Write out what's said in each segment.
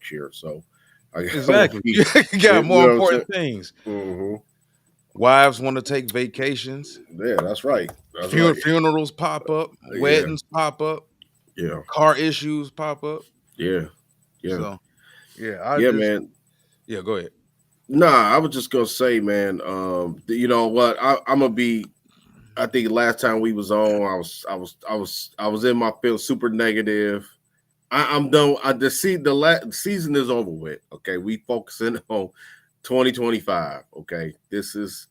next year. So I got Exactly. you You got more know what I'm saying? important things. Hmm. Wives want to take vacations. Yeah, that's right. That's right. Funerals pop up. Yeah, Weddings pop up. yeah, Car issues pop up. yeah, yeah, So yeah, I yeah, just man. go ahead. Nah, I was just gonna say, man. You know what? I'm gonna be. I think last time we was on, I was in my field super negative. I'm done. The season is over with. Okay, we focusing on 2025. Okay, this is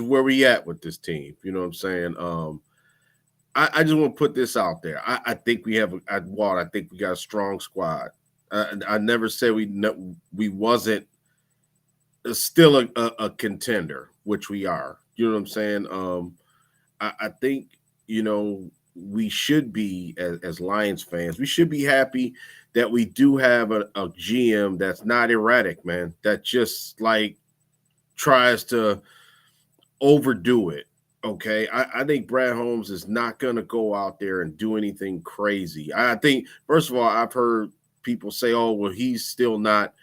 where we at with this team. You know what I'm saying? I just want to put this out there. I think we have Walt. I think we got a strong squad. I never said we wasn't still a contender, which we are. You know what I'm saying? I think you know we should be as Lions fans. We should be happy that we do have a GM that's not erratic, man. That just like tries to overdo it. Okay, I think Brad Holmes is not going to go out there and do anything crazy. I think first of all, I've heard people say, "Oh, well, he's still not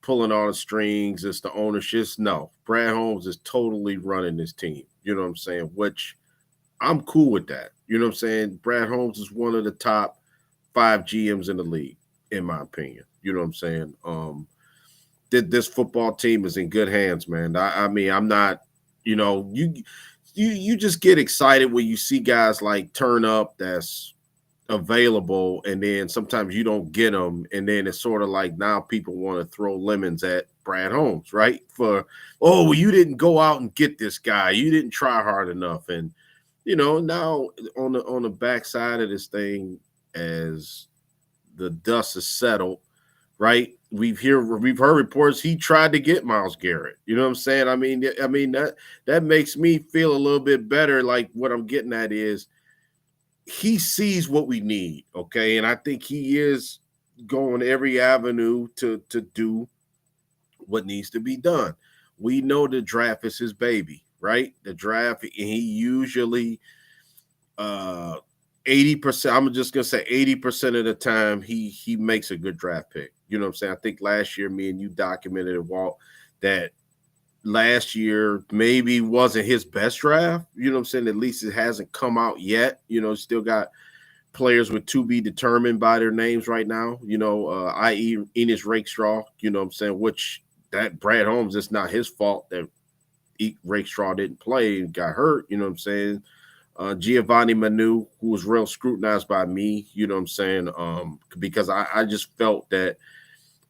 pulling all the strings. It's the ownership." No, Brad Holmes is totally running this team. You know what I'm saying? Which I'm cool with that. You know what I'm saying? Brad Holmes is one of the top 5 GMs in the league, in my opinion. You know what I'm saying? This football team is in good hands, man. I mean, I'm not, you know, you just get excited when you see guys like turn up that's available, and then sometimes you don't get them, and then it's sort of like now people want to throw lemons at Brad Holmes, right? Oh, well, you didn't go out and get this guy, you didn't try hard enough, and now on the backside of this thing, as the dust is settled, right? We've heard reports he tried to get Myles Garrett. You know what I'm saying? I mean that makes me feel a little bit better. Like what I'm getting at is he sees what we need, okay, and I think he is going every avenue to do what needs to be done. We know the draft is his baby, right? The draft, and he usually 80%, I'm just gonna say 80% of the time he makes a good draft pick. You know what I'm saying? I think last year me and you documented it, Walt, that last year maybe wasn't his best draft. You know what I'm saying? At least it hasn't come out yet. Still got players with to be determined by their names right now, i.e. Enos Rakestraw, you know what I'm saying, which that Brad Holmes, it's not his fault that Rakestraw didn't play and got hurt, you know what I'm saying. Giovanni Manu, who was real scrutinized by me, you know what I'm saying, because I just felt that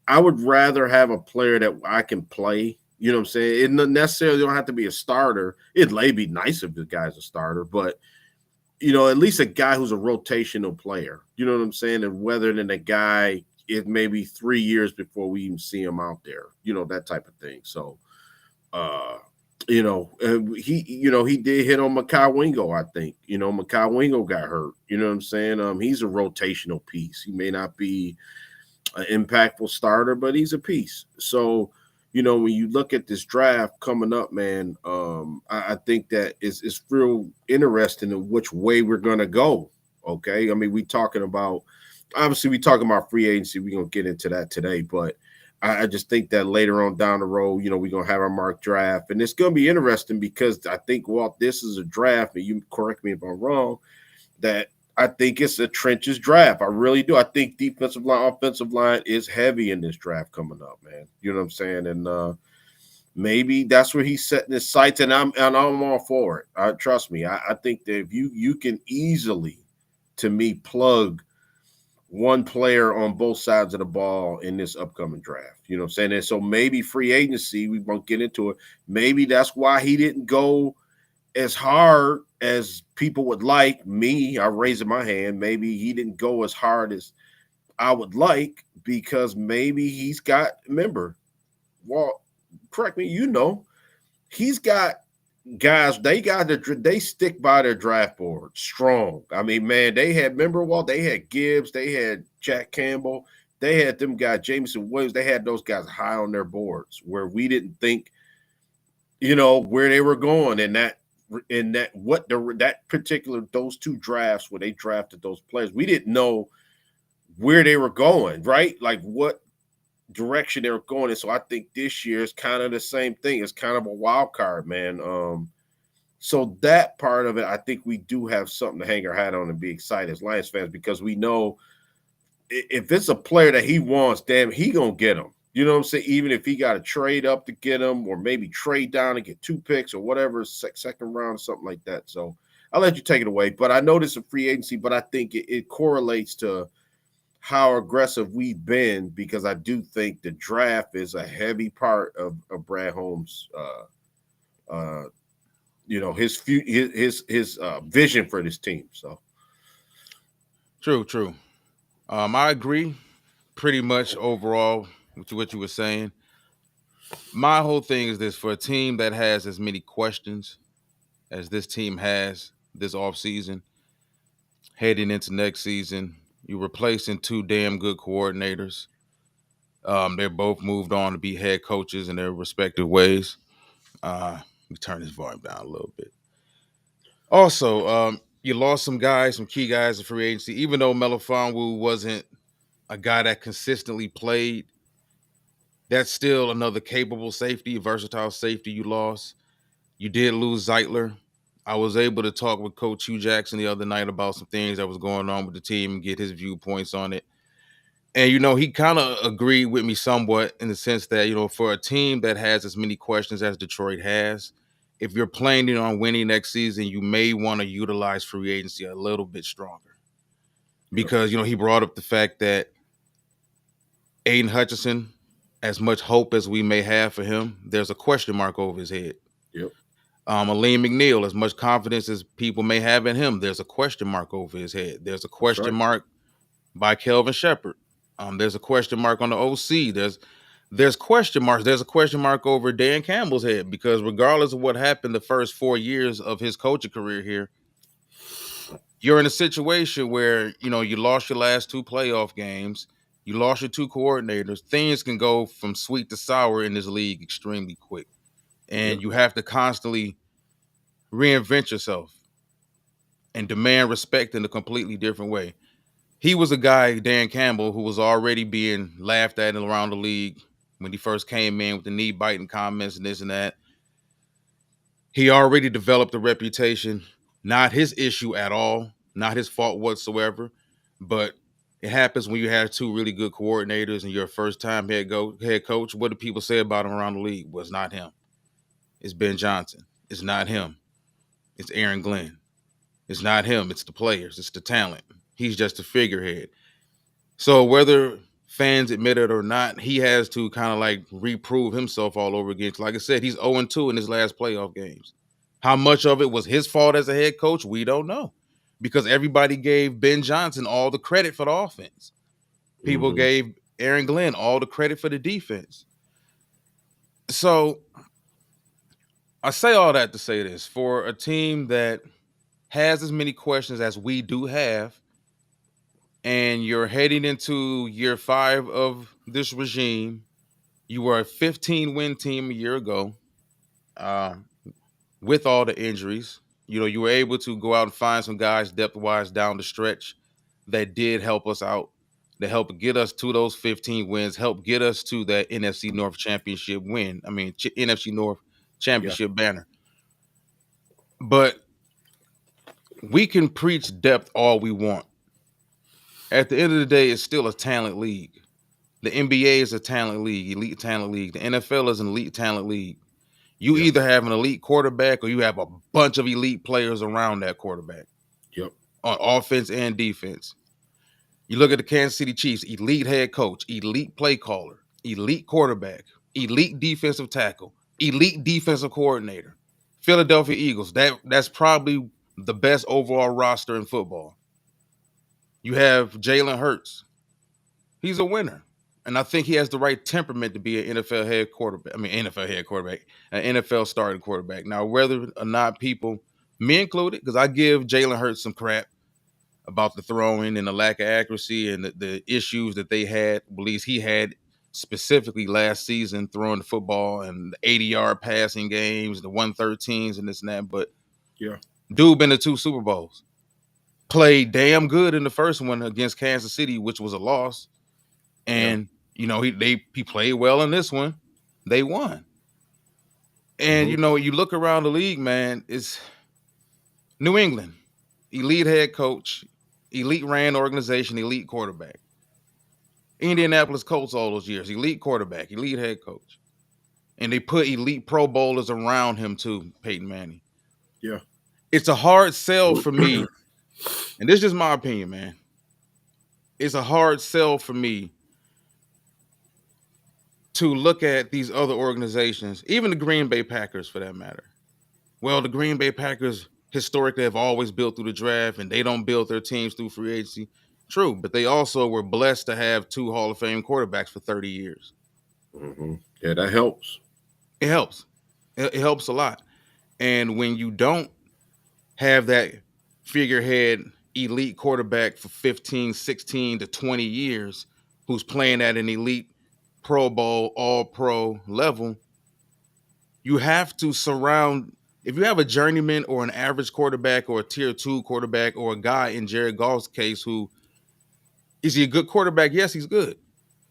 I would rather have a player that I can play. You know what I'm saying? It not necessarily don't have to be a starter. It may be nice if the guy's a starter, but at least a guy who's a rotational player. You know what I'm saying? And whether than a guy, it may be 3 years before we even see him out there. That type of thing. So, he did hit on Makai Wingo, I think. Makai Wingo got hurt. You know what I'm saying? He's a rotational piece. He may not be an impactful starter, but he's a piece. So, when you look at this draft coming up, man, I think that it's real interesting in which way we're going to go. Okay. I mean, we talking about free agency. We're going to get into that today, but I just think that later on down the road, we're going to have our mock draft, and it's going to be interesting because I think, Walt, this is a draft, and you correct me if I'm wrong, that I think it's a trenches draft. I really do. I think defensive line, offensive line is heavy in this draft coming up, man. You know what I'm saying? And maybe that's where he's setting his sights, and I'm all for it. Trust me. I think that if you can easily, to me, plug one player on both sides of the ball in this upcoming draft. You know what I'm saying? And so maybe free agency, we won't get into it. Maybe that's why he didn't go as hard as people would like. Me, I'm raising my hand. Maybe he didn't go as hard as I would like because maybe he's got, remember, well, correct me, he's got guys, they stick by their draft board strong. I mean, man, they had Gibbs, they had Jack Campbell, they had them guys, Jameson Williams, they had those guys high on their boards where we didn't think, where they were going those two drafts where they drafted those players. We didn't know where they were going, right? Like what direction they're going in. So I think this year is kind of the same thing. It's kind of a wild card, man. So that part of it, I think we do have something to hang our hat on and be excited as Lions fans, because we know if it's a player that he wants, damn, he gonna get him. You know what I'm saying? Even if he got to trade up to get him, or maybe trade down and get 2 picks or whatever, second round or something like that. So I'll let you take it away. But I noticed a free agency, but I think it correlates to how aggressive we've been, because I do think the draft is a heavy part of Brad Holmes' his vision for this team. So True. I agree pretty much overall with what you were saying. My whole thing is this: for a team that has as many questions as this team has this offseason, heading into next season, you're replacing 2 damn good coordinators. They're both moved on to be head coaches in their respective ways. Let me turn this volume down a little bit. Also, you lost some key guys in free agency. Even though Melifonwu wasn't a guy that consistently played, that's still another capable safety, versatile safety you lost. You did lose Zeitler. I was able to talk with Coach Hugh Jackson the other night about some things that was going on with the team and get his viewpoints on it. And, he kind of agreed with me somewhat in the sense that, for a team that has as many questions as Detroit has, if you're planning on winning next season, you may want to utilize free agency a little bit stronger. Because, he brought up the fact that Aiden Hutchinson, as much hope as we may have for him, there's a question mark over his head. Yep. Aleem McNeil, as much confidence as people may have in him, there's a question mark over his head. There's a question mark by Kelvin Shepard. There's a question mark on the OC. There's question marks. There's a question mark over Dan Campbell's head, because regardless of what happened the first 4 years of his coaching career here, you're in a situation where, you lost your last 2 playoff games. You lost your 2 coordinators. Things can go from sweet to sour in this league extremely quick. And you have to constantly reinvent yourself and demand respect in a completely different way. He was a guy, Dan Campbell, who was already being laughed at around the league when he first came in with the knee-biting comments and this and that. He already developed a reputation. Not his issue at all. Not his fault whatsoever. But it happens when you have 2 really good coordinators and you're a first-time head coach. What do people say about him around the league? Well, it's not him. It's Ben Johnson. It's not him. It's Aaron Glenn. It's not him. It's the players. It's the talent. He's just a figurehead. So whether fans admit it or not, he has to kind of like reprove himself all over again. Like I said, he's 0-2 in his last playoff games. How much of it was his fault as a head coach? We don't know, because everybody gave Ben Johnson all the credit for the offense. People gave Aaron Glenn all the credit for the defense. So I say all that to say this: for a team that has as many questions as we do have, and you're heading into year 5 of this regime, you were a 15-win team a year ago, with all the injuries. You were able to go out and find some guys depth-wise down the stretch that did help us out, that helped get us to those 15 wins, helped get us to that NFC North championship win. I mean, NFC North championship banner. But we can preach depth all we want. At the end of the day, it's still a talent league. The NBA is a talent league, elite talent league. The NFL is an elite talent league. You either have an elite quarterback or you have a bunch of elite players around that quarterback. Yep. On offense and defense. You look at the Kansas City Chiefs: elite head coach, elite play caller, elite quarterback, elite defensive tackle, elite defensive coordinator. Philadelphia Eagles, that's probably the best overall roster in football. You have Jalen Hurts. He's a winner. And I think he has the right temperament to be an NFL starting quarterback. Now, whether or not people, me included, because I give Jalen Hurts some crap about the throwing and the lack of accuracy and the issues that he had specifically last season throwing the football and the 80-yard passing games, the 113s and this and that. But dude been to 2 Super Bowls. Played damn good in the first one against Kansas City, which was a loss. And He played well in this one. They won. And you look around the league, man, it's New England, elite head coach, elite ran organization, elite quarterback. Indianapolis Colts all those years, elite quarterback, elite head coach. And they put elite Pro Bowlers around him too, Peyton Manning. Yeah. It's a hard sell for me. And this is just my opinion, man. It's a hard sell for me to look at these other organizations, even the Green Bay Packers for that matter. Well, the Green Bay Packers historically have always built through the draft, and they don't build their teams through free agency. True, but they also were blessed to have 2 Hall of Fame quarterbacks for 30 years. Yeah, that helps. It helps. It helps a lot. And when you don't have that figurehead elite quarterback for 15, 16 to 20 years who's playing at an elite Pro Bowl, all-pro level, you have to surround. If you have a journeyman or an average quarterback or a tier 2 quarterback or a guy in Jared Goff's case who, is he a good quarterback? Yes, he's good.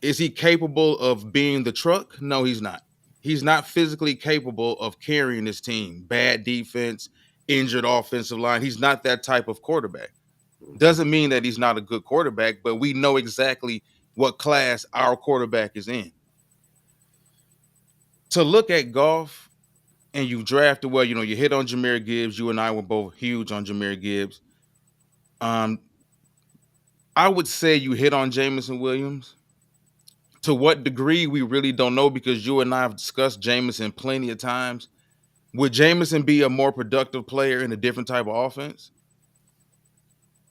Is he capable of being the truck? No, he's not. He's not physically capable of carrying this team. Bad defense, injured offensive line. He's not that type of quarterback. Doesn't mean that he's not a good quarterback, but we know exactly what class our quarterback is in. To look at Goff and you drafted well, you hit on Jahmyr Gibbs. You and I were both huge on Jahmyr Gibbs. I would say you hit on Jameson Williams. To what degree, we really don't know because you and I have discussed Jameson plenty of times. Would Jameson be a more productive player in a different type of offense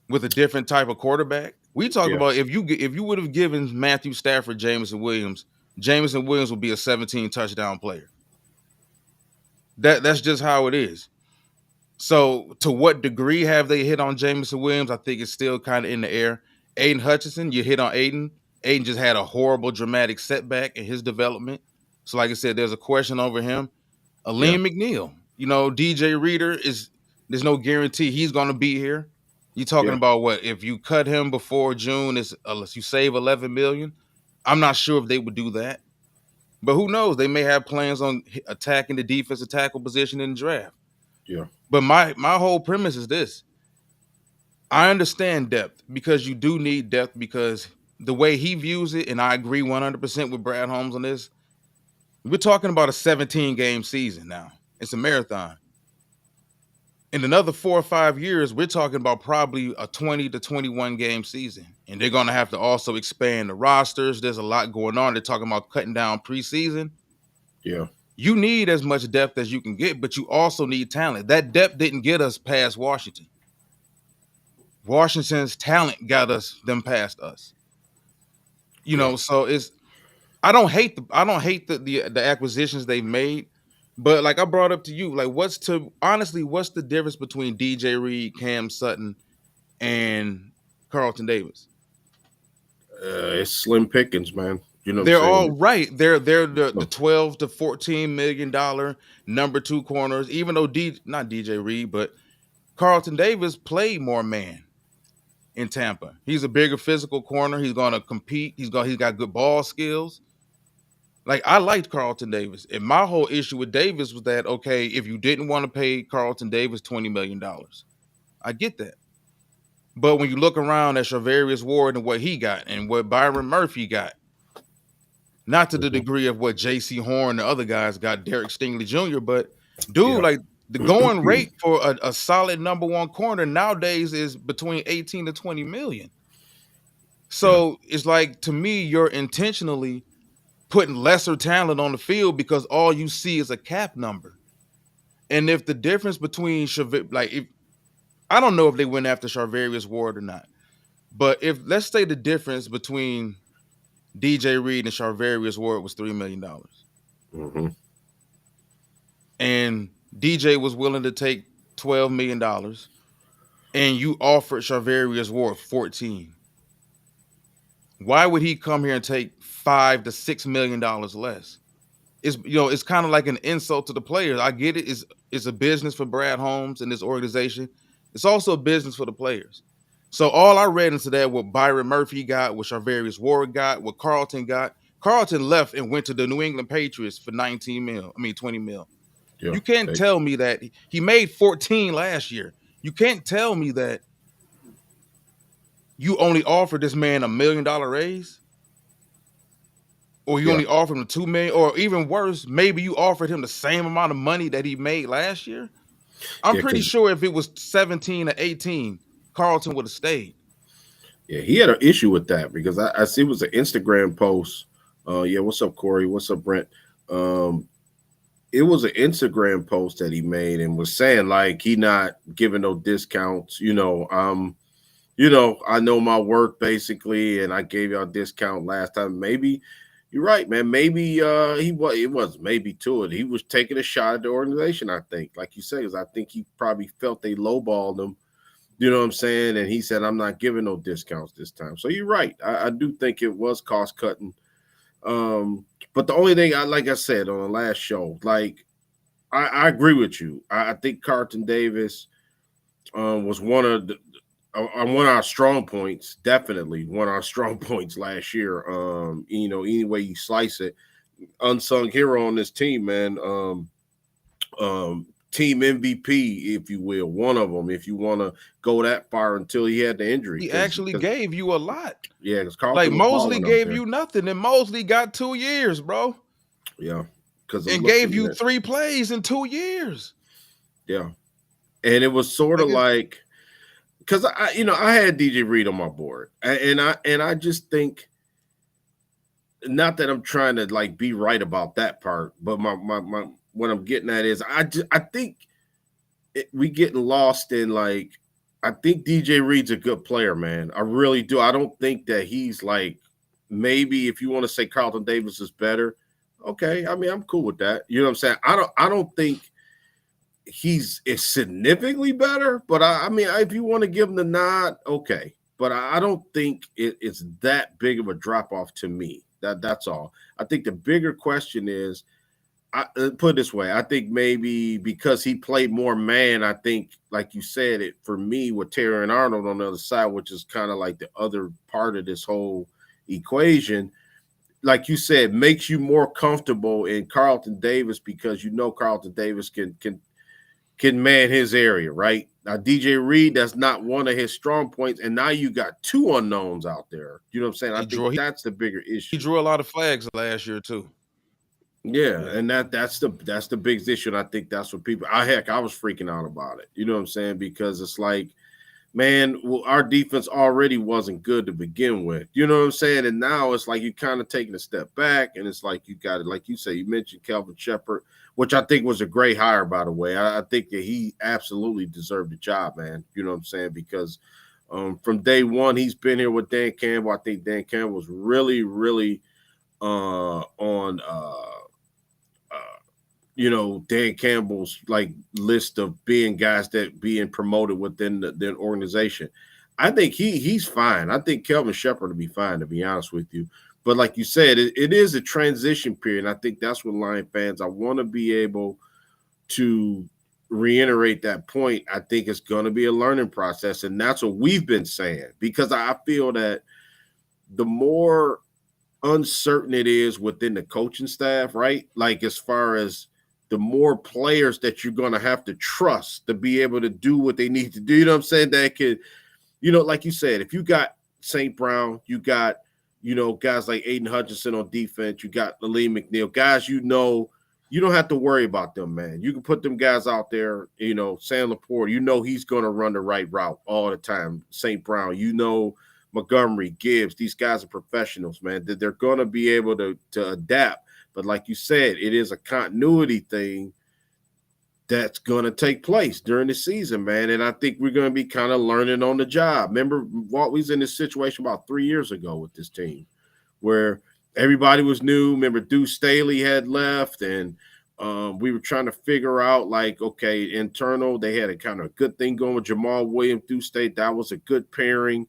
with a different type of quarterback? We talk about if you would have given Matthew Stafford Jameson Williams would be a 17 touchdown player. That's just how it is. So to what degree have they hit on Jameson Williams? I think it's still kind of in the air. Aiden Hutchinson, you hit on Aiden. Aiden just had a horrible, dramatic setback in his development. So like I said, there's a question over him. Liam McNeil, DJ Reader there's no guarantee he's going to be here. You're talking about what? If you cut him before June, unless you save $11 million. I'm not sure if they would do that. But who knows? They may have plans on attacking the defensive tackle position in the draft. Yeah. But my whole premise is this. I understand depth because you do need depth because the way he views it, and I agree 100% with Brad Holmes on this, we're talking about a 17-game season now. It's a marathon. In another 4 or 5 years, we're talking about probably a 20 to 21-game season. And they're going to have to also expand the rosters. There's a lot going on. They're talking about cutting down preseason. Yeah. You need as much depth as you can get, but you also need talent. That depth didn't get us past Washington. Washington's talent got them past us. So I don't hate the acquisitions they've made, but like I brought up to you, like what's the difference between DJ Reed, Cam Sutton, and Carlton Davis? It's slim pickings, man. They're all right. They're the 12 to $14 million number 2 corners, even though not DJ Reed, but Carlton Davis played more man in Tampa. He's a bigger physical corner. He's going to compete. He's got good ball skills. Like I liked Carlton Davis. And my whole issue with Davis was that, okay, if you didn't want to pay Carlton Davis $20 million, I get that. But when you look around at Charvarius Ward and what he got and what Byron Murphy got, not to the degree of what J.C. Horn and the other guys got, Derek Stingley Jr., but dude, like the going rate for a solid number 1 corner nowadays is between 18 to 20 million. So it's like, to me, you're intentionally putting lesser talent on the field because all you see is a cap number. And if the difference between I don't know if they went after Charvarius Ward or not, but if let's say the difference between DJ Reed and Charvarius Ward was $3 million. And DJ was willing to take $12 million and you offered Charvarius Ward 14. Why would he come here and take $5 to $6 million less? It's kind of like an insult to the players. I get it. It's a business for Brad Holmes and this organization. It's also a business for the players. So all I read into that, what Byron Murphy got, what Charvarius Ward got, what Carlton got, Carlton left and went to the New England Patriots for 20 mil. Yeah, You can't tell me that he made 14 last year. You can't tell me that you only offered this man $1 million raise, or you only offered him $2 million, or even worse, maybe you offered him the same amount of money that he made last year. I'm pretty sure if it was 17 or 18, Carlton would have stayed. Yeah, he had an issue with that because I see it was an Instagram post. Yeah, what's up, Corey? What's up, Brent? It was an Instagram post that he made and was saying like he not giving no discounts. I know my work basically, and I gave y'all a discount last time. Maybe you're right, man. Maybe it was maybe to it. He was taking a shot at the organization. I think, like you said, because I think he probably felt they lowballed him. You know what I'm saying? And he said, I'm not giving no discounts this time. So you're right. I do think it was cost cutting. But the only thing like I said on the last show, like I agree with you. I think Carlton Davis was one of our strong points, definitely one of our strong points last year. Any way you slice it, unsung hero on this team, man. Team MVP, if you will, one of them, if you want to go that far until he had the injury. He actually gave you a lot. Yeah, because like Mosley gave you nothing, and Mosley got 2 years, bro. Yeah, and gave you 3 plays in 2 years. Yeah, and it was sort of like because I had DJ Reed on my board, and I just think, not that I'm trying to like be right about that part, but my what I'm getting at is I think we getting lost in like, I think DJ Reed's a good player, man. I really do. I don't think that he's like, maybe if you want to say Carlton Davis is better, okay. I mean, I'm cool with that. You know what I'm saying? I don't think he's significantly better, but I mean, if you want to give him the nod, okay. But I don't think it's that big of a drop off to me. That's all. I think the bigger question is, I put it this way, I think maybe because he played more man, I think, like you said, it for me with Terry Arnold on the other side, which is kind of like the other part of this whole equation, like you said, makes you more comfortable in Carlton Davis because Carlton Davis can man his area, right? Now DJ Reed, that's not one of his strong points, and now you got 2 unknowns out there. You know what I'm saying? I think that's the bigger issue. He drew a lot of flags last year too. Yeah, and that's the biggest issue. And I think that's what people. I was freaking out about it. You know what I'm saying? Because it's like, man, our defense already wasn't good to begin with. You know what I'm saying? And now it's like you kind of taking a step back, and it's like you got it. Like you say, you mentioned Kelvin Sheppard, which I think was a great hire, by the way. I think that he absolutely deserved the job, man. You know what I'm saying? Because from day one, he's been here with Dan Campbell. I think Dan Campbell was really, really on. Dan Campbell's like list of being guys that being promoted within the organization. I think he's fine. I think Kelvin Sheppard will be fine, to be honest with you. But like you said, it is a transition period. And I think that's what Lion fans, I want to be able to reiterate that point. I think it's going to be a learning process. And that's what we've been saying, because I feel that the more uncertain it is within the coaching staff, right? Like as far as the more players that you're going to have to trust to be able to do what they need to do. You know what I'm saying? That could, like you said, if you got St. Brown, you got, guys like Aiden Hutchinson on defense, you got Lee McNeil, guys, you don't have to worry about them, man. You can put them guys out there, Sam Laporte, he's going to run the right route all the time. St. Brown, Montgomery, Gibbs, these guys are professionals, man. They're going to be able to adapt. But like you said, it is a continuity thing that's going to take place during the season, man. And I think we're going to be kind of learning on the job. Remember, Walt was in this situation about 3 years ago with this team where everybody was new. Remember, Deuce Staley had left, and we were trying to figure out, like, okay, internal, they had a kind of good thing going with Jamal Williams, Deuce Staley. That was a good pairing.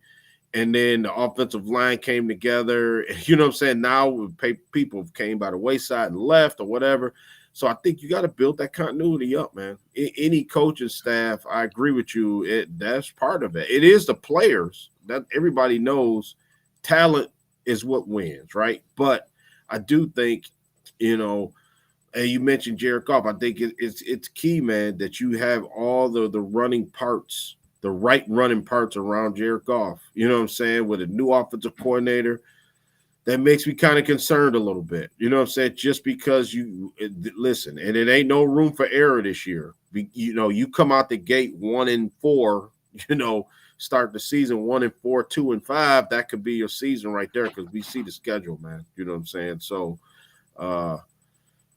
And then the offensive line came together. You know what I'm saying? Now people came by the wayside and left or whatever. So I think you got to build that continuity up, man. Any coaching staff, I agree with you. That's part of it. It is the players that everybody knows. Talent is what wins, right? But I do think, you know, and you mentioned Jared Goff. I think it's key, man, that you have all the running parts, the right running parts around Jared Goff. You know what I'm saying? With a new offensive coordinator, that makes me kind of concerned a little bit. You know what I'm saying? Just because listen, and it ain't no room for error this year. You know, you come out the gate 1-4. You know, start the season 1-4, 2-5. That could be your season right there because we see the schedule, man. You know what I'm saying? So,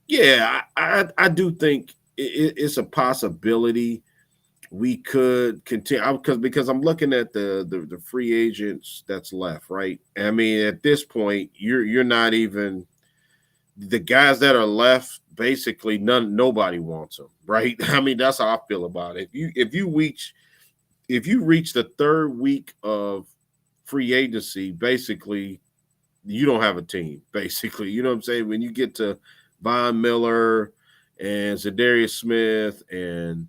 yeah, I do think it's a possibility we could continue because I'm looking at the free agents that's left, right? I mean, at this point, you're not even the guys that are left. Basically, nobody wants them, right? I mean, that's how I feel about it. If you reach the third week of free agency, basically, you don't have a team. Basically, you know what I'm saying? When you get to Von Miller and Zadarius Smith and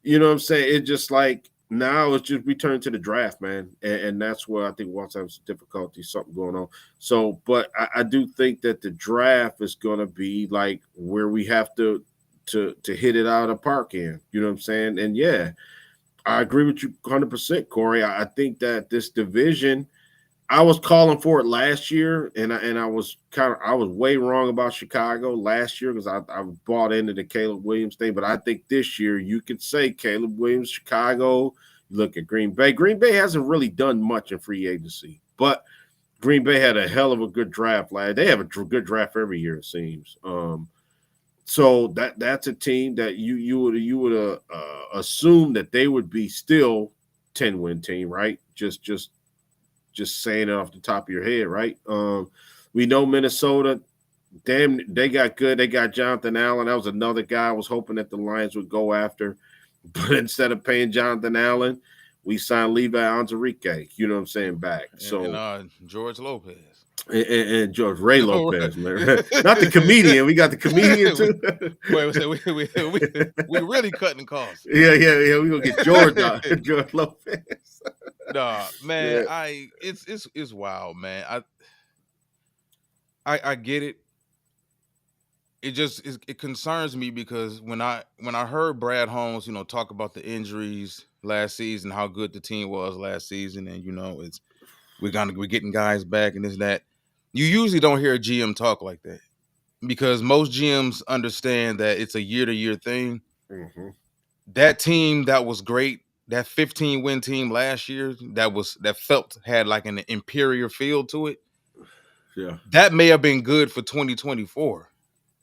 you know what I'm saying? It's just like now it's just return to the draft, man. And that's where I think once having some difficulty, something going on. So, but I do think that the draft is gonna be like where we have to hit it out of the park in. You know what I'm saying? And yeah, I agree with you 100%, Corey. I think that this division – I was calling for it last year, and I was way wrong about Chicago last year because I bought into the Caleb Williams thing. But I think this year you could say Caleb Williams, Chicago. You look at Green Bay. Green Bay hasn't really done much in free agency, but Green Bay had a hell of a good draft last. They have a good draft every year, it seems. So that's a team that you would assume that they would be still 10-win team, right? Just saying it off the top of your head, right? We know Minnesota, damn, they got good. They got Jonathan Allen. That was another guy I was hoping that the Lions would go after. But instead of paying Jonathan Allen, we signed Levi Onwuzurike, you know what I'm saying, back. And George Lopez. And George Ray Lopez, man. Not the comedian. We got the comedian, too. we really cutting costs. Yeah. We're going to get George Lopez. Nah, man, Yeah. It's wild, man. I get it. It concerns me because when I heard Brad Holmes, you know, talk about the injuries last season, how good the team was last season, and you know, we're getting guys back and this and that. You usually don't hear a GM talk like that because most GMs understand that it's a year-to-year thing. Mm-hmm. That team that was great, that 15-win team last year, that had like an inferior feel to it. Yeah, that may have been good for 2024.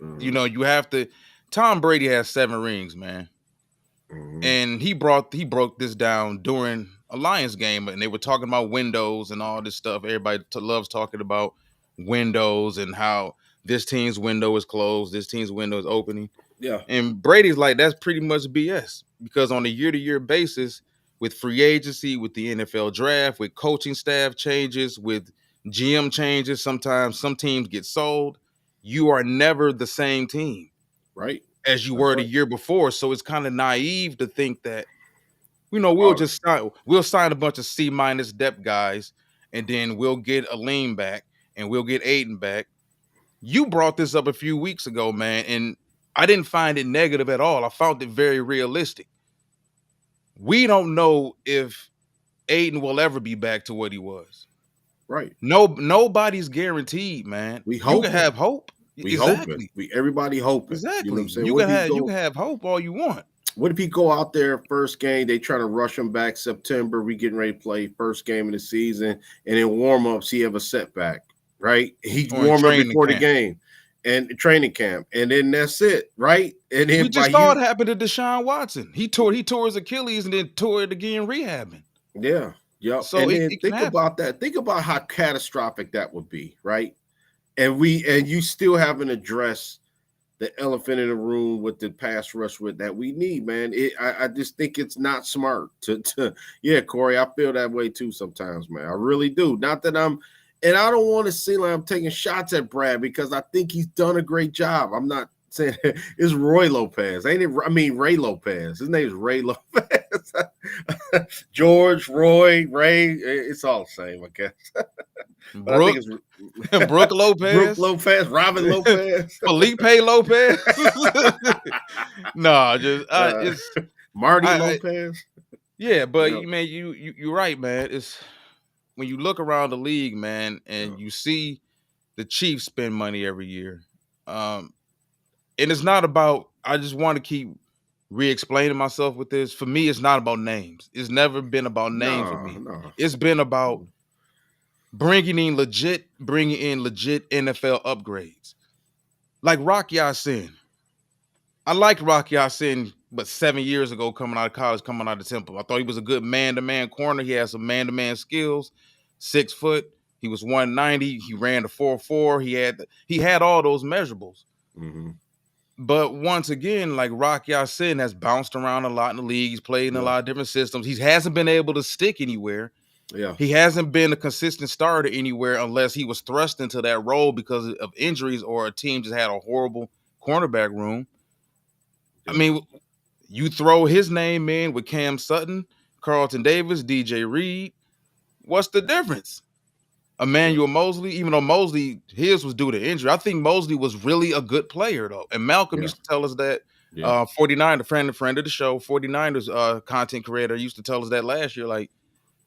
Mm-hmm. You know, you have to. Tom Brady has 7 rings, man, and he broke this down during a Lions game, and they were talking about windows and all this stuff. Everybody loves talking about windows and how this team's window is closed, this team's window is opening. Yeah. And Brady's like, that's pretty much BS because on a year-to-year basis, with free agency, with the NFL draft, with coaching staff changes, with GM changes, sometimes some teams get sold. You are never the same team, right, as you were the year before. So it's kind of naive to think that, you know, we'll sign a bunch of C- depth guys, and then we'll get Aleem back and we'll get Aiden back. You brought this up a few weeks ago, man, and I didn't find it negative at all. I found it very realistic. We don't know if Aiden will ever be back to what he was. Right. Nobody's guaranteed, man. We hope. You can have hope. Exactly. Everybody hoping. Exactly. You know what I'm saying? You can have hope all you want. What if he go out there first game? They try to rush him back September. We getting ready to play first game of the season, and in warm ups he have a setback. Right? He warm up before the game and training camp, and then that's it. Right? And then we just saw it happen to Deshaun Watson. He tore his Achilles and then tore it again rehabbing. Yeah. Yep. So and then think about that. Think about how catastrophic that would be, right? And you still haven't addressed the elephant in the room with the pass rush that we need, man. I just think it's not smart to yeah, Corey, I feel that way too sometimes, man. I really do. Not that I don't want to seem like I'm taking shots at Brad because I think he's done a great job. I'm not saying it's Roy Lopez, ain't it? I mean Ray Lopez. His name is Ray Lopez. George, Roy, Ray, it's all the same, I guess. But I think it's Brooke Lopez, Brooke Lopez, Robin Lopez, Felipe Lopez. No, just it's Marty Lopez. Yeah, but man, you're right, man. It's when you look around the league, man, and you see the Chiefs spend money every year. And it's not about, I just want to keep re-explaining myself with this. For me, it's not about names. It's never been about names for me. No. It's been about bringing in legit NFL upgrades. Like Rock Ya-Sin. I liked Rock Ya-Sin, but 7 years ago, coming out of college, coming out of Temple. I thought he was a good man-to-man corner. He had some man-to-man skills. 6 foot. He was 190. He ran the 4.4. He had all those measurables. Mm-hmm. But once again, like Rock Ya-Sin has bounced around a lot in the league. He's played in a lot of different systems. He hasn't been able to stick anywhere. Yeah. He hasn't been a consistent starter anywhere unless he was thrust into that role because of injuries or a team just had a horrible cornerback room. I mean, you throw his name in with Cam Sutton, Carlton Davis, DJ Reed. What's the difference? Emmanuel Mosley, even though Mosley, his was due to injury. I think Mosley was really a good player, though. And Malcolm used to tell us that. 49, the friend of the show, 49ers content creator, used to tell us that last year. Like,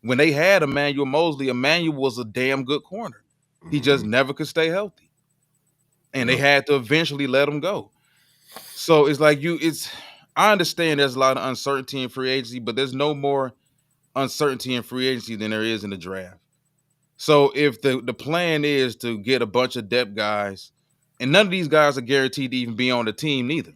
when they had Emmanuel Mosley, Emmanuel was a damn good corner. He just never could stay healthy. And they had to eventually let him go. So it's like I understand there's a lot of uncertainty in free agency, but there's no more uncertainty in free agency than there is in the draft. So if the plan is to get a bunch of depth guys, and none of these guys are guaranteed to even be on the team neither.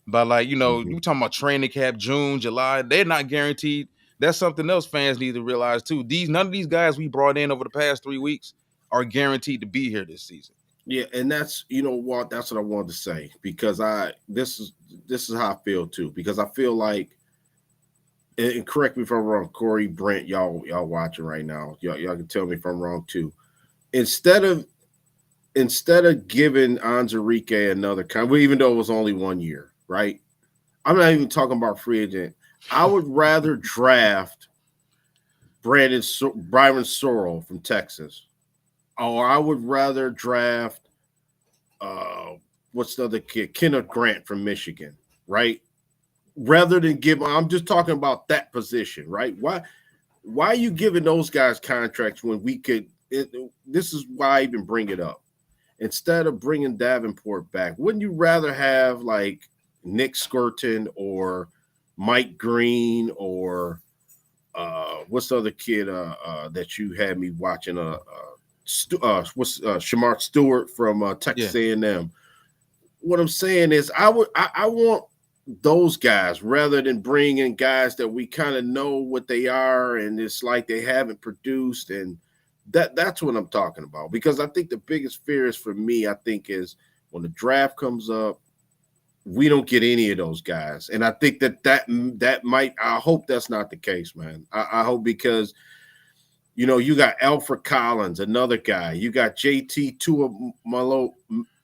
But like, you talking about training camp, June, July, they're not guaranteed. That's something else fans need to realize too. None of these guys we brought in over the past 3 weeks are guaranteed to be here this season. Yeah, and that's that's what I wanted to say, because this is how I feel too, because I feel like, and correct me if I'm wrong, Corey, Brent, y'all watching right now, y'all can tell me if I'm wrong too. Instead of giving Anzarike another even though it was only 1 year, right? I'm not even talking about free agent. I would rather draft Byron Sorrell from Texas, or I would rather draft what's the other kid, Kenneth Grant from Michigan, right? Rather than I'm just talking about that position, right? Why are you giving those guys contracts when we could? This is why I even bring it up. Instead of bringing Davenport back, wouldn't you rather have like Nick Skirton or Mike Green or what's the other kid that you had me watching? Shamar Stewart from Texas A&M. What I'm saying is, I want those guys rather than bringing guys that we kind of know what they are and it's like they haven't produced, and that's what I'm talking about. Because I think the biggest fear is for me, I think, is when the draft comes up, we don't get any of those guys. And I think that might, I hope that's not the case, man. I hope, because you got Alfred Collins, another guy. You got JT Tuamalo.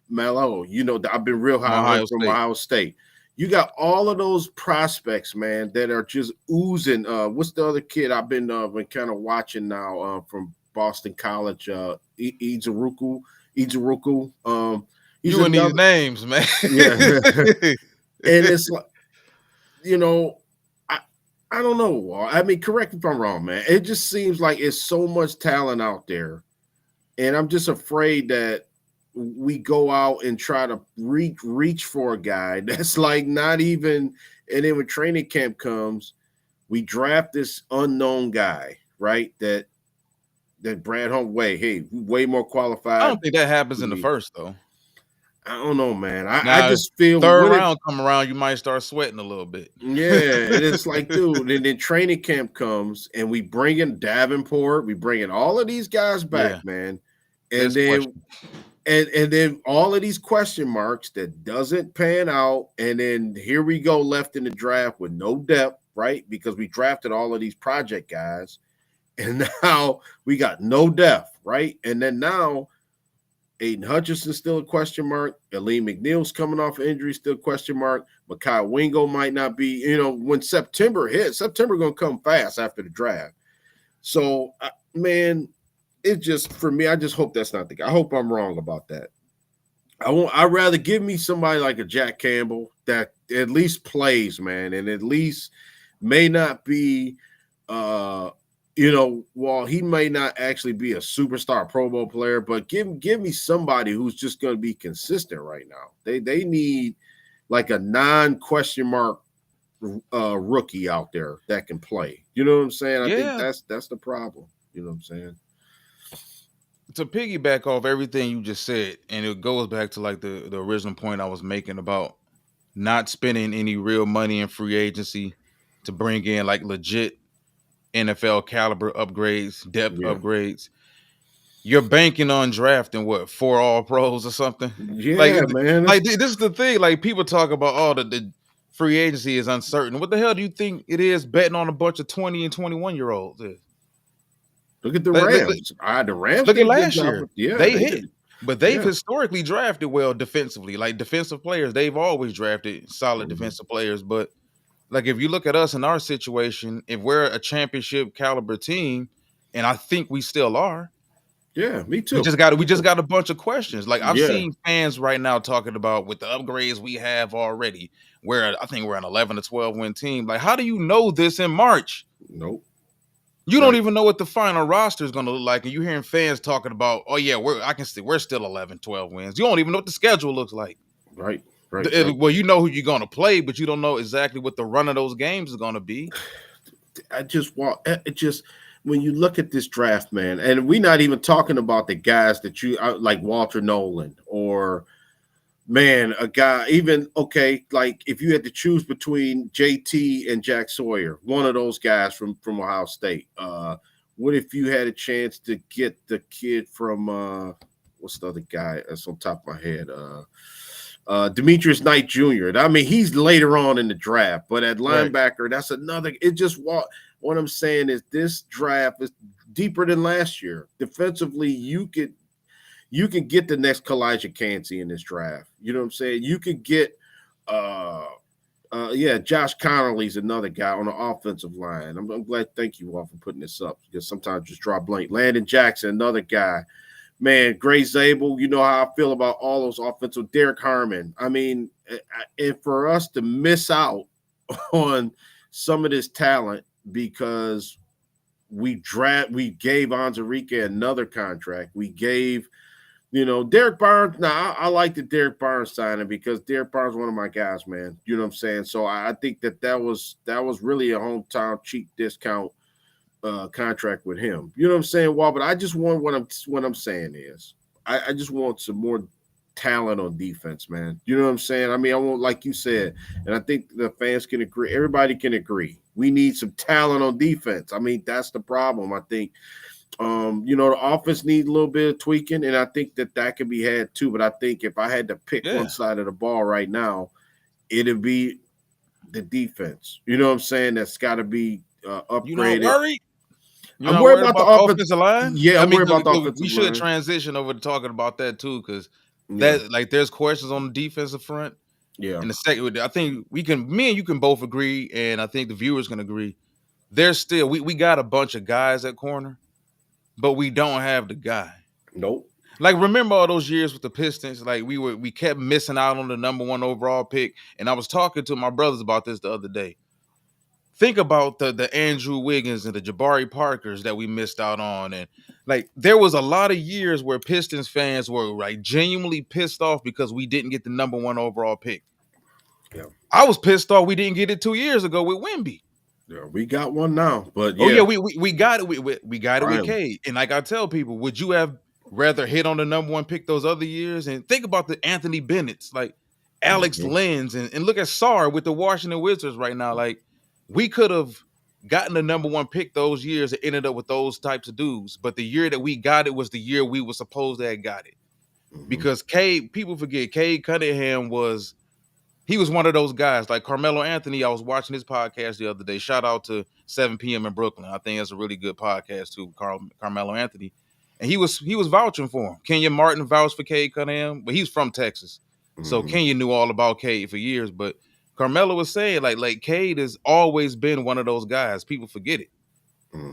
I've been real high from Ohio State. You got all of those prospects, man, that are just oozing. What's the other kid I've been kind of watching now from Boston College? Izuruku. You and these names, man. Yeah. And it's like, I don't know. I mean, correct me if I'm wrong, man. It just seems like it's so much talent out there. And I'm just afraid that we go out and try to reach for a guy that's like not even, and then when training camp comes, we draft this unknown guy, right? That Brad Hunt way more qualified. I don't think that happens in the first, though. I don't know, man. I just feel third round come around, you might start sweating a little bit. Yeah, and it's like, dude, and then training camp comes and we bring in Davenport, we bring in all of these guys back, man. And then all of these question marks that doesn't pan out, and then here we go left in the draft with no depth, right? Because we drafted all of these project guys, and now we got no depth, right? And then now Aiden Hutchinson's still a question mark. Aleem McNeil's coming off injury, still a question mark. Makai Wingo might not be. When September hits, September going to come fast after the draft. So, man, it just, for me, I just hope that's not the guy. I hope I'm wrong about that. I'd rather give me somebody like a Jack Campbell that at least plays, man, and at least may not be, while he may not actually be a superstar Pro Bowl player, but give me somebody who's just going to be consistent right now. They need like a non-question mark rookie out there that can play. You know what I'm saying? I think that's the problem. You know what I'm saying? To piggyback off everything you just said, and it goes back to like the original point I was making about not spending any real money in free agency to bring in like legit NFL caliber upgrades, depth upgrades. You're banking on drafting 4 All Pros or something? Yeah, man. Like this is the thing. Like people talk about, the free agency is uncertain. What the hell do you think it is betting on a bunch of 20 and 21-year-olds? Look at the Rams. The Rams. Look at last year. Yeah, they hit. But they've historically drafted well defensively. Like defensive players, they've always drafted solid defensive players. But like if you look at us in our situation, if we're a championship caliber team, and I think we still are. Yeah, me too. We just got a bunch of questions. Like I've seen fans right now talking about with the upgrades we have already, where I think we're an 11 to 12 win team. Like, how do you know this in March? Nope. You don't even know what the final roster is going to look like. And you're hearing fans talking about, oh yeah, we're still 11, 12 wins. You don't even know what the schedule looks like. Right. Well, you know who you're going to play, but you don't know exactly what the run of those games is going to be. When you look at this draft, man, and we're not even talking about the guys that you like Walter Nolan or, man, a guy, even, okay, like if you had to choose between JT and Jack Sawyer, one of those guys from Ohio State, what if you had a chance to get the kid from, what's the other guy that's on top of my head? Demetrius Knight Jr. I mean, he's later on in the draft, but at linebacker, that's another. What I'm saying is this draft is deeper than last year. Defensively, you can get the next Kalijah Kancey in this draft. You know what I'm saying? You could get, Josh Connolly's another guy on the offensive line. I'm glad. Thank you all for putting this up because sometimes I just draw blank. Landon Jackson, another guy. Man, Gray Zabel, you know how I feel about all those offensive. Derek Harmon. I mean, and for us to miss out on some of this talent because we gave Onwuzurike another contract. We gave, Derek Barnes. Now, I like the Derek Barnes signing because Derek Barnes is one of my guys, man. You know what I'm saying? So I think that was really a hometown cheap discount contract with him. You know what I'm saying, Wall? But I just want what I'm saying is I just want some more talent on defense, man. You know what I'm saying? I mean, I want, like you said, and I think the fans can agree. Everybody can agree. We need some talent on defense. I mean, that's the problem. I think, the offense needs a little bit of tweaking, and I think that can be had too. But I think if I had to pick one side of the ball right now, it'd be the defense. You know what I'm saying? That's got to be upgraded. You're not worried? I'm worried about the offensive line. Yeah, I'm worried about the offensive line. We should transition over to talking about that too, because there's questions on the defensive front. Yeah. In the second, I think me and you can both agree, and I think the viewers can agree. There's still we got a bunch of guys at corner, but we don't have the guy. Nope. Like, remember all those years with the Pistons? Like we kept missing out on the number 1 overall pick, and I was talking to my brothers about this the other day. Think about the Andrew Wiggins and the Jabari Parkers that we missed out on. And like there was a lot of years where Pistons fans were like genuinely pissed off because we didn't get the number 1 overall pick. Yeah. I was pissed off we didn't get it 2 years ago with Wemby. Yeah, we got one now. But we got it. We got it with Cade. And like I tell people, would you have rather hit on the number 1 pick those other years? And think about the Anthony Bennett's, like Alex Lenz, and look at Sarr with the Washington Wizards right now. Like, we could have gotten the number 1 pick those years and ended up with those types of dudes. But the year that we got it was the year we were supposed to have got it. Because people forget, Cade Cunningham was one of those guys. Like Carmelo Anthony, I was watching his podcast the other day. Shout out to 7 p.m. in Brooklyn. I think that's a really good podcast too, Carmelo Anthony. and he was vouching for him. Kenyon Martin vouched for Cade Cunningham, but he's from Texas, so Kenyon knew all about Cade for years. But Carmelo was saying like Cade has always been one of those guys. People forget it.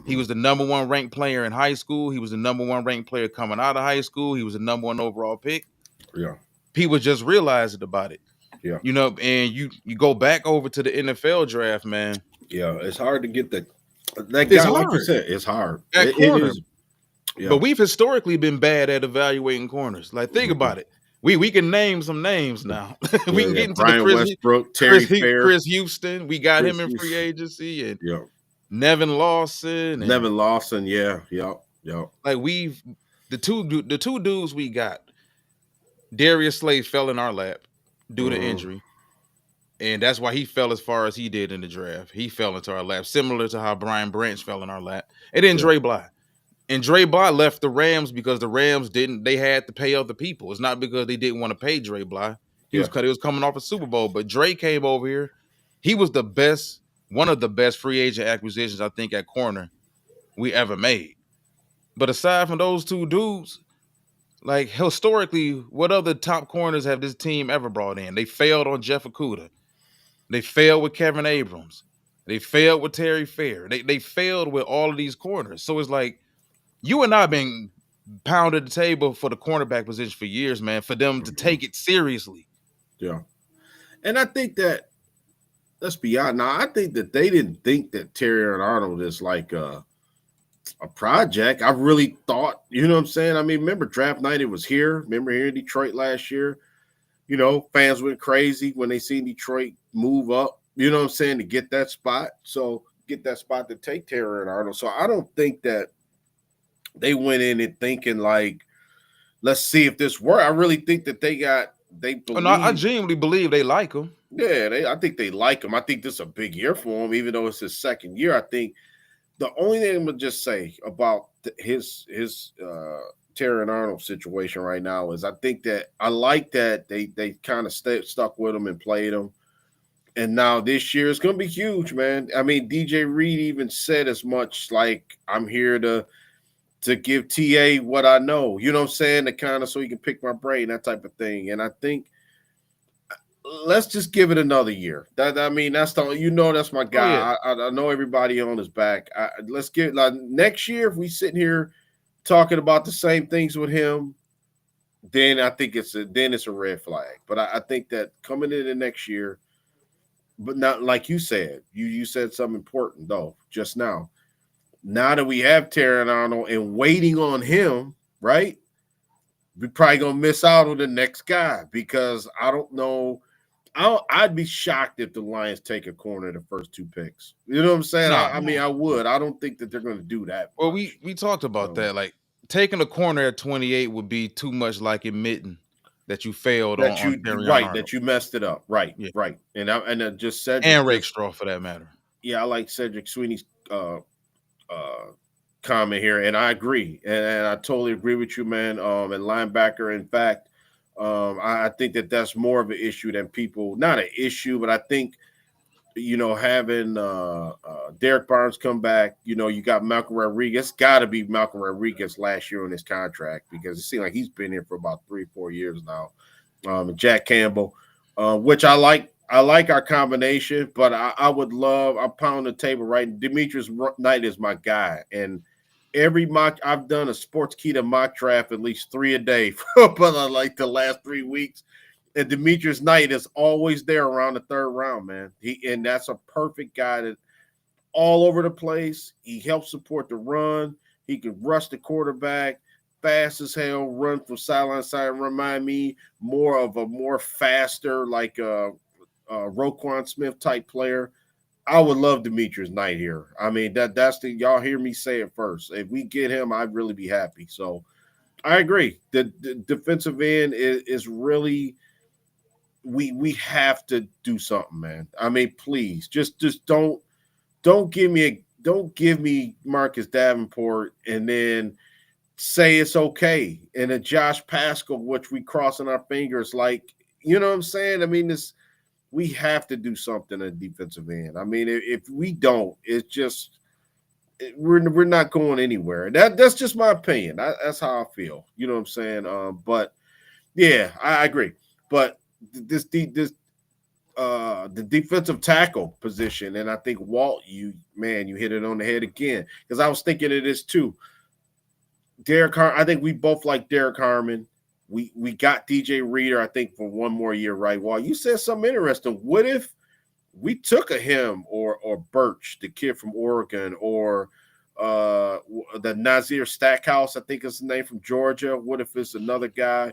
He was the number 1 ranked player in high school. He was the number 1 ranked player coming out of high school. He was the number 1 overall pick. Yeah. People just realized about it. Yeah. You know, and you go back over to the NFL draft, man. Yeah, it's hard to get that It's guy, hard. like you said, it's hard. At corner. It is. Yeah. But we've historically been bad at evaluating corners. Like, think about it. We can name some names now. We can get into Brian the Westbrook, Terry Fair, Chris Houston. We got him in free agency, and Nevin Lawson. Nevin Lawson, yeah. Like the two dudes we got. Darius Slay fell in our lap due to injury. And that's why he fell as far as he did in the draft. He fell into our lap, similar to how Brian Branch fell in our lap. And then Dre Bly. And Dre Bly left the Rams because the Rams they had to pay other people. It's not because they didn't want to pay Dre Bly. He was coming off a Super Bowl. But Dre came over here. He was one of the best free agent acquisitions, I think, at corner we ever made. But aside from those two dudes, like historically, what other top corners have this team ever brought in? They failed on Jeff Okudah. They failed with Kevin Abrams. They failed with Terry Fair. They failed with all of these corners. So it's like, you and I have been pounded the table for the cornerback position for years, man, for them to take it seriously. Yeah. And I think that, let's be honest, now I think that they didn't think that Terrion Arnold is like a project. I really thought, you know what I'm saying? I mean, remember draft night, it was here. Remember here in Detroit last year? You know, fans went crazy when they seen Detroit move up, you know what I'm saying, to get that spot. So get that spot to take Terrion Arnold. So I don't think that they went in and thinking like, let's see if this works. I really think that they believe. Oh, no, I genuinely believe they like him. Yeah, I think they like him. I think this is a big year for him, even though it's his second year. I think the only thing I'm gonna just say about his Terrion Arnold situation right now is I think that I like that they kind of stuck with him and played him. And now this year it's gonna be huge, man. I mean, DJ Reed even said as much, like, I'm here to give TA what I know, you know what I'm saying, to kind of so he can pick my brain, that type of thing. And I think let's just give it another year. That's that's my guy. Oh, yeah. I know everybody on his back. Let's get next year, if we sitting here talking about the same things with him, then I think it's a red flag. But I think that coming into next year, but not like you said, you said something important though just now. Now that we have Terrion Arnold and waiting on him, right? We're probably gonna miss out on the next guy because I don't know. I'd be shocked if the Lions take a corner the first 2 picks. You know what I'm saying? I mean, I would. I don't think that they're going to do that. Well, we talked about that. Like, taking a corner at 28 would be too much like admitting that you failed on Terrion Arnold. That you messed it up. Right, yeah. Right. And I just said, and Rakestraw for that matter. Yeah, I like Cedric Sweeney's comment here, and I agree, and I totally agree with you, man. And linebacker, in fact, I think that that's more of an issue than people. Not an issue, but I think, you know, having Derek Barnes come back, you know, you got Malcolm Rodriguez. Got to be Malcolm Rodriguez last year on his contract because it seems like he's been here for about 3-4 years now. Jack Campbell, which I like. I like our combination, but I would love. I pound the table right. Demetrius Knight is my guy, and every mock I've done a Sportskeeda mock draft at least 3 a day for like the last 3 weeks. And Demetrius Knight is always there around the 3rd round, man. And that's a perfect guy that all over the place. He helps support the run. He can rush the quarterback, fast as hell, run from sideline to side. Remind me more of a more faster, like Roquan Smith type player. I would love Demetrius Knight here. I mean, that's the y'all hear me say it first. If we get him, I'd really be happy. So I agree. The defensive end is really we have to do something, man. I mean, please just don't give me Marcus Davenport and then say it's okay. And then Josh Paschal, which we crossing our fingers, like, you know what I'm saying? I mean, we have to do something at defensive end. I mean, if we don't, it's we're not going anywhere. That's just my opinion. That's how I feel. You know what I'm saying? But yeah, I agree. But this the defensive tackle position, and I think Walt, you hit it on the head again, because I was thinking of this too. I think we both like Derek Harmon. We got DJ Reader, I think, for one more year, right? Walt, you said something interesting. What if we took a him or Birch, the kid from Oregon, or the Nazir Stackhouse, I think is the name, from Georgia? What if it's another guy?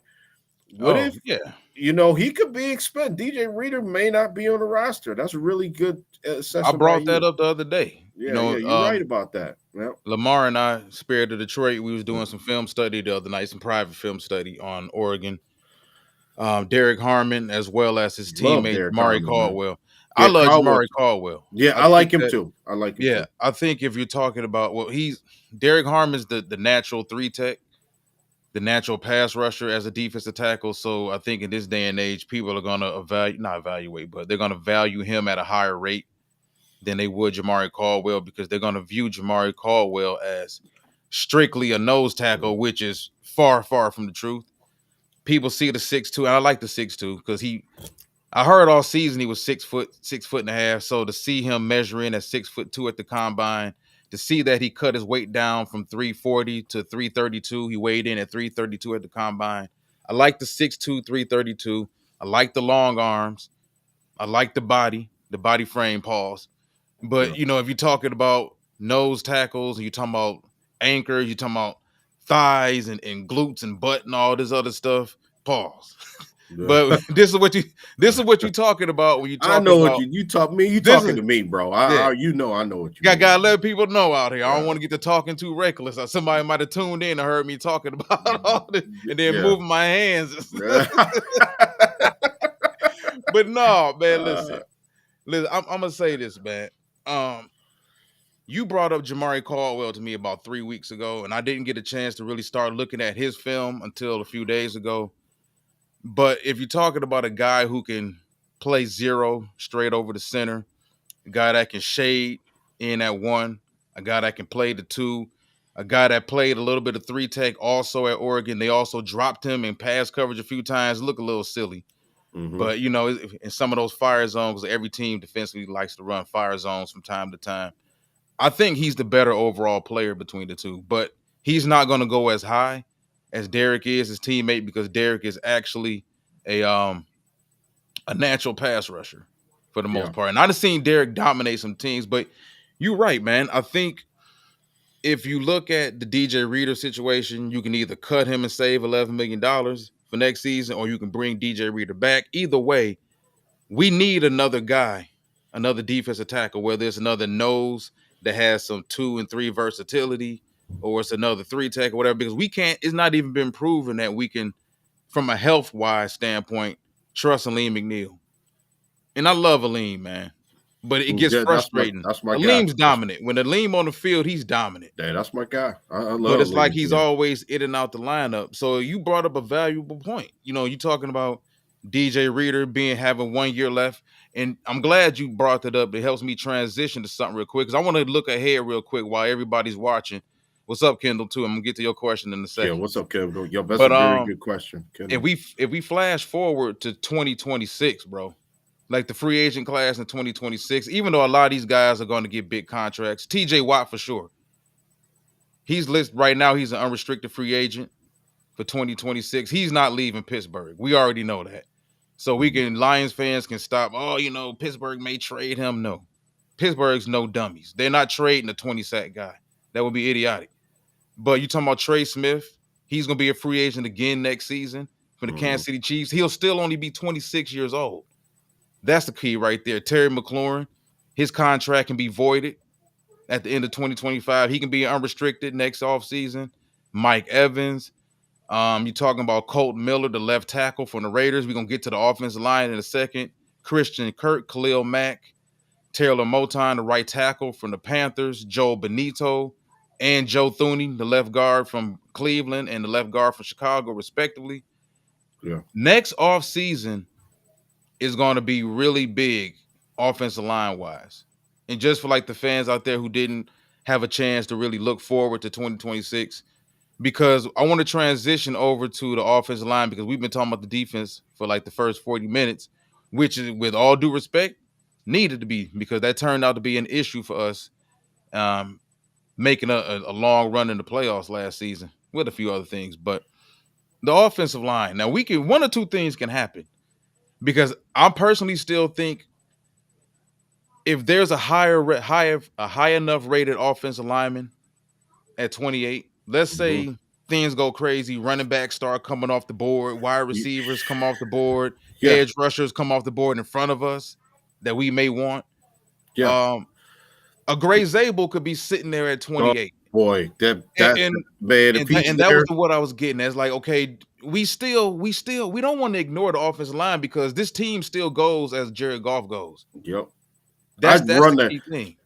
What if he could be expensive? DJ Reader may not be on the roster. That's a really good assessment. I brought that up the other day. Yeah, you're right about that. Yep. Lamar and I, Spirit of Detroit, we was doing some film study the other night, some private film study on Oregon. Derek Harmon, as well as his teammate Jamari Caldwell. I love Jamari Caldwell. Yeah, I like him too. I like him too. I think if you're talking about, Derek Harmon's the natural 3-tech, the natural pass rusher as a defensive tackle. So I think in this day and age, people are going to they're going to value him at a higher rate than they would Jamari Caldwell, because they're going to view Jamari Caldwell as strictly a nose tackle, which is far, far from the truth. People see the 6'2", and I like the 6'2", because I heard all season he was 6 foot, 6.5. So to see him measuring at 6'2" at the combine, to see that he cut his weight down from 340 to 332, he weighed in at 332 at the combine. I like the 6'2", 332. I like the long arms. I like the body frame, pause. But, if you're talking about nose tackles, and you're talking about anchors, you're talking about thighs and glutes and butt and all this other stuff, pause. Yeah. But this is what you're talking about when you talk. I know what you talk me. You talking to me, bro. I know what you. Gotta let people know out here. I don't want to get to talking too reckless. Somebody might have tuned in and heard me talking about all this and then moving my hands. But no, man. Listen. I'm gonna say this, man. You brought up Jamari Caldwell to me about 3 weeks ago, and I didn't get a chance to really start looking at his film until a few days ago. But if you're talking about a guy who can play zero straight over the center, a guy that can shade in at 1, a guy that can play the 2, a guy that played a little bit of 3-tech also at Oregon. They also dropped him in pass coverage a few times. Look a little silly. Mm-hmm. But, in some of those fire zones, every team defensively likes to run fire zones from time to time. I think he's the better overall player between the two, but he's not going to go as high as Derek is, his teammate, because Derek is actually a natural pass rusher for the most part. And I've seen Derek dominate some teams, but you're right, man. I think if you look at the DJ Reader situation, you can either cut him and save $11 million for next season, or you can bring DJ Reader back. Either way, we need another guy, another defensive tackle, whether it's another nose that has some 2 and 3 versatility, or it's another 3-tech or whatever, because it's not even been proven that we can, from a health-wise standpoint, trust Alim McNeill. And I love Alim, man. But it gets frustrating. That's my Alim's guy. Dominant. When Alim on the field, he's dominant. Yeah, that's my guy. I love But it's Alim. like he's always in and out the lineup. So you brought up a valuable point. You're talking about DJ Reader having 1 year left. And I'm glad you brought that up. It helps me transition to something real quick, because I want to look ahead real quick while everybody's watching. What's up, Kendall, too? I'm going to get to your question in a second. Yeah, what's up, Kendall? Yo, that's a very good question, Kendall. If we flash forward to 2026, bro, like the free agent class in 2026, even though a lot of these guys are going to get big contracts, TJ Watt for sure. He's listed right now. He's an unrestricted free agent for 2026. He's not leaving Pittsburgh. We already know that. So Lions fans can stop. Oh, Pittsburgh may trade him. No, Pittsburgh's no dummies. They're not trading a 20-sack guy. That would be idiotic. But you talking about Trey Smith? He's going to be a free agent again next season for the Kansas City Chiefs. He'll still only be 26 years old. That's the key right there. Terry McLaurin, his contract can be voided at the end of 2025. He can be unrestricted next offseason. Mike Evans. You're talking about Colt Miller, the left tackle from the Raiders. We're going to get to the offensive line in a second. Christian Kirk, Khalil Mack, Taylor Moton, the right tackle from the Panthers, Joe Benito, and Joe Thuney, the left guard from Cleveland and the left guard from Chicago, respectively. Yeah. Next offseason is going to be really big offensive line-wise. And just for like the fans out there who didn't have a chance to really look forward to 2026, because I want to transition over to the offensive line, because we've been talking about the defense for like the first 40 minutes, which is, with all due respect, needed to be, because that turned out to be an issue for us, making a long run in the playoffs last season with a few other things. But the offensive line, now we can, one or two things can happen, because I personally still think if there's a high enough rated offensive lineman at 28, let's Mhm. say things go crazy, running backs start coming off the board, wide You- receivers come off the board, Yeah, edge rushers come off the board in front of us that we may want. yeah. Um, a Gray Zabel could be sitting there at Oh 28. boy, And that and man, if and that, he's and that was there, what I was getting at. It's like, okay, we don't want to ignore the offensive line, because this team still goes as Jared Goff goes. yep. That's the key thing.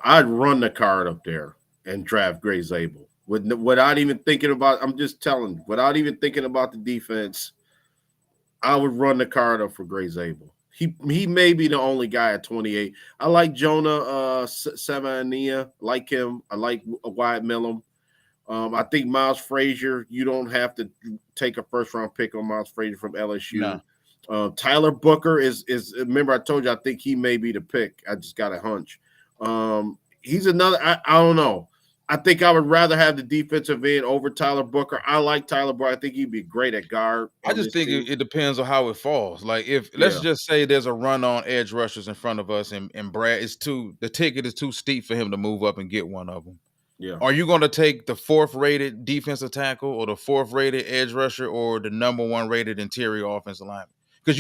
I'd run the card up there and draft Gray Zabel without even thinking about. I'm just telling, without even thinking about the defense, I would run the card up for Gray Zabel. He may be the only guy at 28. I like Jonah Savania. Like him. I like Wyatt Millum. I think Miles Frazier, you don't have to take a first round pick on Miles Frazier from LSU. No. Tyler Booker is remember I told you I think he may be the pick. I just got a hunch. He's another. I don't know. I think I would rather have the defensive end over Tyler Booker. I like Tyler Booker. I think he'd be great at guard. I just think it depends on how it falls. Like, if let's Yeah. just say there's a run on edge rushers in front of us, and Brad the ticket is too steep for him to move up and get one of them. Yeah. Are you going to take the 4th rated defensive tackle, or the 4th rated edge rusher, or the number 1 rated interior offensive lineman? Because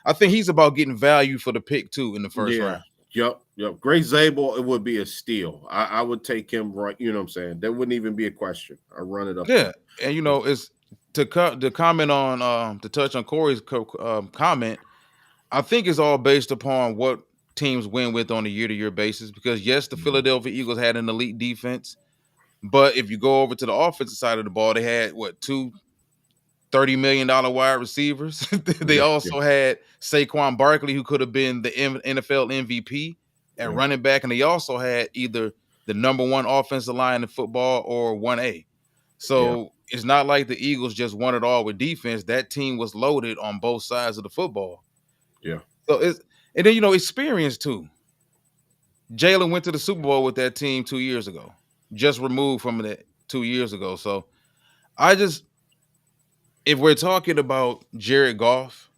I think he's about getting value for the pick too in the first round. Yep. Gray Zabel, it would be a steal. I would take him right. You know what I'm saying? There wouldn't even be a question. I run it up. Yeah, and it's to comment on to touch on Corey's comment. I think it's all based upon what teams win with on a year-to-year basis. Because yes, the Philadelphia Eagles had an elite defense, but if you go over to the offensive side of the ball, they had two $30 million wide receivers. They also had Saquon Barkley, who could have been the NFL MVP at running back, and they also had either the number 1 offensive line in football or 1A. So it's not like the Eagles just won it all with defense. That team was loaded on both sides of the football. Yeah. So and then experience too. Jalen went to the Super Bowl with that team 2 years ago, just removed from it 2 years ago. So if we're talking about Jared Goff,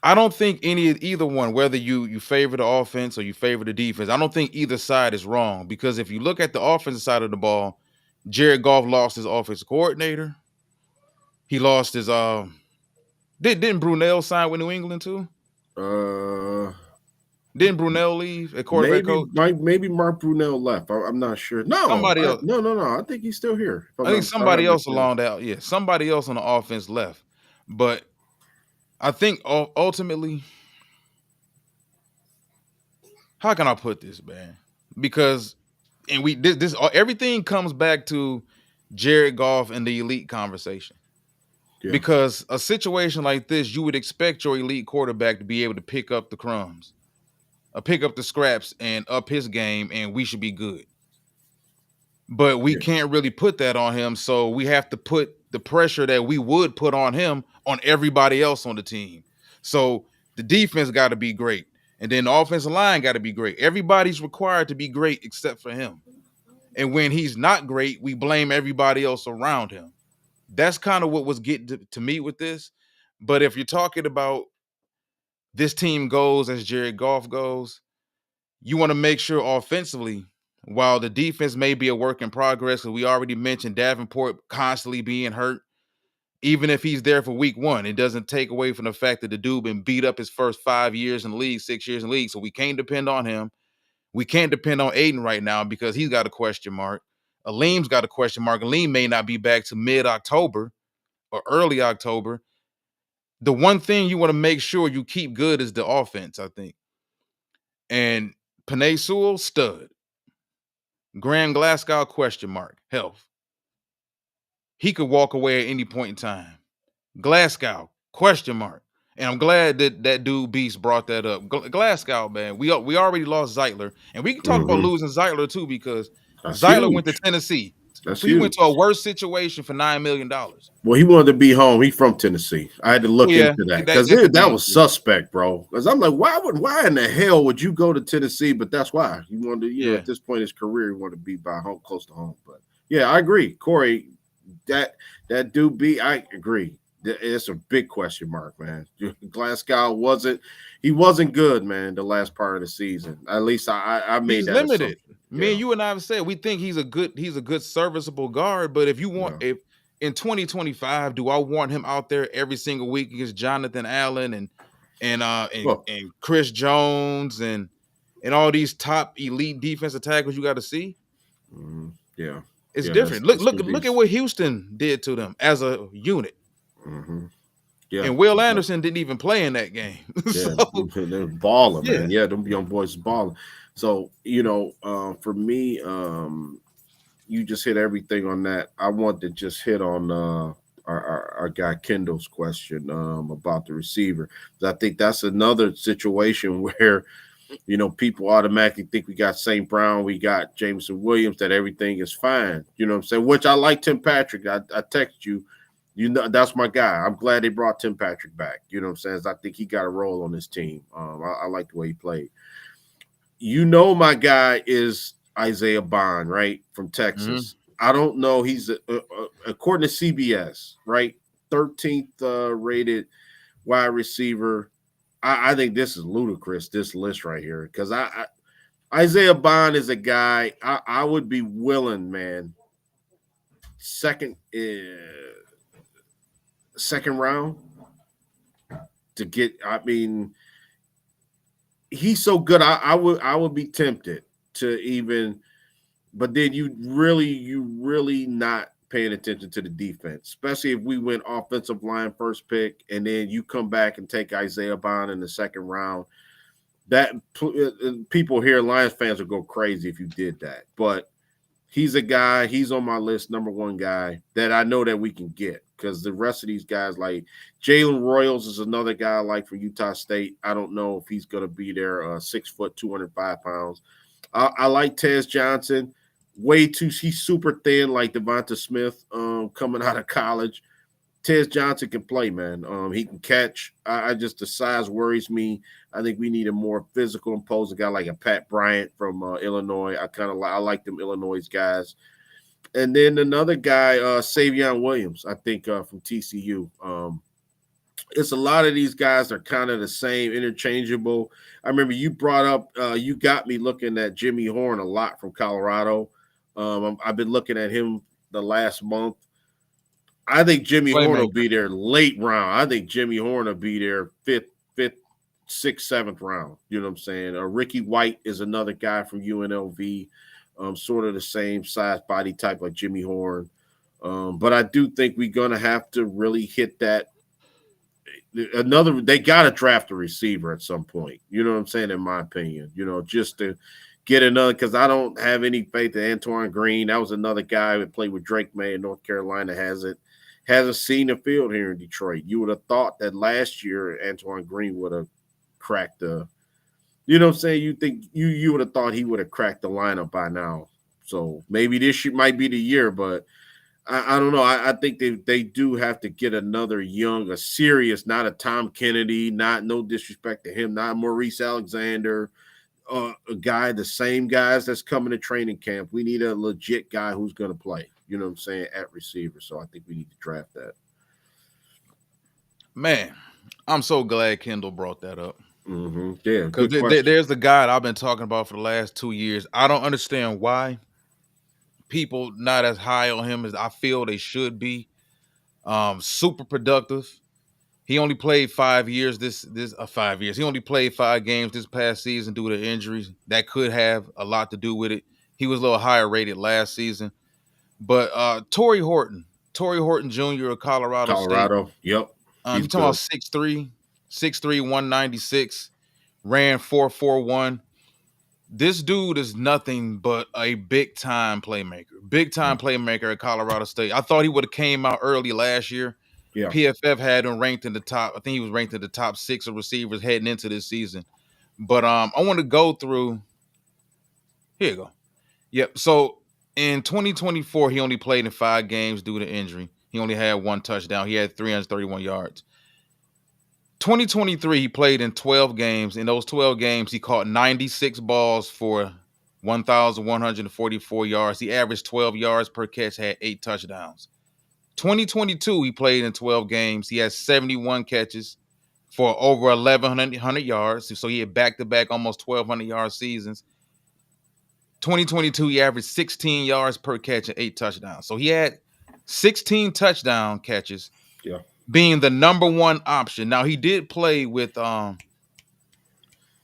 I don't think either one, whether you favor the offense or you favor the defense, I don't think either side is wrong. Because if you look at the offensive side of the ball, Jared Goff lost his offensive coordinator. He lost his didn't Brunell sign with New England too? Didn't Brunell leave at quarterback coach? Maybe Mark Brunell left. I'm not sure. No, somebody else. No. I think he's still here. I think somebody else along that. Yeah, somebody else on the offense left. But I think ultimately, how can I put this, man? Because this everything comes back to Jared Goff and the elite conversation. Yeah. Because a situation like this, you would expect your elite quarterback to be able to pick up the crumbs, pick up the scraps, and up his game, and we should be good. But we can't really put that on him, so we have to put the pressure that we would put on him on everybody else on the team. So the defense got to be great, and then the offensive line got to be great. Everybody's required to be great except for him. And when he's not great, we blame everybody else around him. That's kind of what was getting to me with this. But if you're talking about this team goes as Jared Goff goes, you want to make sure offensively, while the defense may be a work in progress, because we already mentioned Davenport constantly being hurt, even if he's there for week 1, it doesn't take away from the fact that the dude been beat up his first 5 years in the league, 6 years in the league. So we can't depend on him. We can't depend on Aiden right now because he's got a question mark. Aleem's got a question mark. Aleem may not be back to mid-October or early October. The one thing you want to make sure you keep good is the offense, I think. And Penei Sewell, stud. Graham Glasgow, question mark, health. He could walk away at any point in time. Glasgow, question mark. And I'm glad that that dude Beast brought that up. Glasgow, man, we already lost Zeitler, and we can talk about losing Zeitler too because That's Zeitler went to huge. Tennessee. That's He went huge. to a worse situation for $9 million. Well, he wanted to be home. He's from Tennessee. I had to look Yeah, into that that because that could that be was true. suspect, bro. Because I'm like, why in the hell would you go to Tennessee? But that's why he wanted to, at this point in his career, he wanted to be by home, close to home. But yeah, I agree, Corey. That dude B, I agree. It's a big question mark, man. Glasgow wasn't good, man. The last part of the season, at least I made He's that limited. assumption. Me and you and I have said we think he's a good serviceable guard, but if you want Yeah. if in 2025, do I want him out there every single week against Jonathan Allen Well, and Chris Jones and all these top elite defensive tackles you got to see? yeah, It's yeah. different. Look at what Houston did to them as a unit. Yeah, And Will Anderson didn't even play in that game. yeah, So, they're balling, yeah. man. Yeah, them young boys balling. So for me, you just hit everything on that. I want to just hit on our guy Kendall's question about the receiver. I think that's another situation where people automatically think we got St. Brown, we got Jameson Williams, that everything is fine. You know what I'm saying? Which I like Tim Patrick. I text you. That's my guy. I'm glad they brought Tim Patrick back. You know what I'm saying? I think he got a role on this team. I like the way he played. My guy is Isaiah Bond, right, from Texas. I don't know. He's according to CBS, right, 13th rated wide receiver. I think this is ludicrous, this list right here, because Isaiah Bond is a guy I would be willing, man. Second round to get. I mean, he's so good. I would be tempted to even, but then you really not paying attention to the defense, especially if we went offensive line first pick, and then you come back and take Isaiah Bond in the second round. That people here, Lions fans, will go crazy if you did that. But he's a guy. He's on my list, number one guy that I know that we can get, because the rest of these guys, like Jalen Royals, is another guy I like from Utah State. I don't know if he's going to be there. 6 foot, 205 pounds. I like Tez Johnson. He's super thin, like Devonta Smith coming out of college. Tez Johnson can play, man. He can catch. The size worries me. I think we need a more physical, imposing guy like a Pat Bryant from Illinois. I like them Illinois guys. And then another guy, Savion Williams, I think from TCU. It's a lot of these guys are kind of the same, interchangeable. I remember you brought up, you got me looking at Jimmy Horn a lot from Colorado. I've been looking at him the last month. I think Jimmy Horn will be there late round. I think Jimmy Horn will be there fifth, sixth, seventh round. You know what I'm saying? Ricky White is another guy from UNLV, sort of the same size, body type like Jimmy Horn. But I do think we're gonna have to really hit that. They got to draft a receiver at some point. You know what I'm saying? In my opinion, just to get another, because I don't have any faith in Antoine Green. That was another guy that played with Drake May in North Carolina. Hasn't seen the field here in Detroit. You would have thought that last year Antoine Green would have cracked the, you know what I'm saying? You think you would have thought he would have cracked the lineup by now. So maybe this year might be the year, but I don't know. I think they do have to get another a serious, not a Tom Kennedy, no disrespect to him, not Maurice Alexander, a guy, the same guys that's coming to training camp. We need a legit guy who's going to play, you know what I'm saying, at receiver. So I think we need to draft that. Man, I'm so glad Kendall brought that up. Yeah, because there's the guy I've been talking about for the last 2 years. I don't understand why people not as high on him as I feel they should be. Super productive. He only played 5 years. 5 years. He only played 5 games this past season due to injuries. That could have a lot to do with it. He was a little higher rated last season. But Torrey Horton Jr. of Colorado State. Yep. You talking about 6'3", 196, ran 4.41. This dude is nothing but a big-time playmaker. Big-time playmaker at Colorado State. I thought he would have came out early last year. Yeah. PFF had him ranked in the top. I think he was ranked in the top 6 of receivers heading into this season. But I want to go through. Here you go. Yep. So in 2024, he only played in 5 games due to injury. He only had 1 touchdown. He had 331 yards. 2023, he played in 12 games. In those 12 games, he caught 96 balls for 1,144 yards. He averaged 12 yards per catch, had 8 touchdowns. 2022, he played in 12 games. He had 71 catches for over 1,100 yards. So he had back-to-back almost 1,200 yard seasons. 2022, he averaged 16 yards per catch and 8 touchdowns. So he had 16 touchdown catches, being the number 1 option. Now he did play with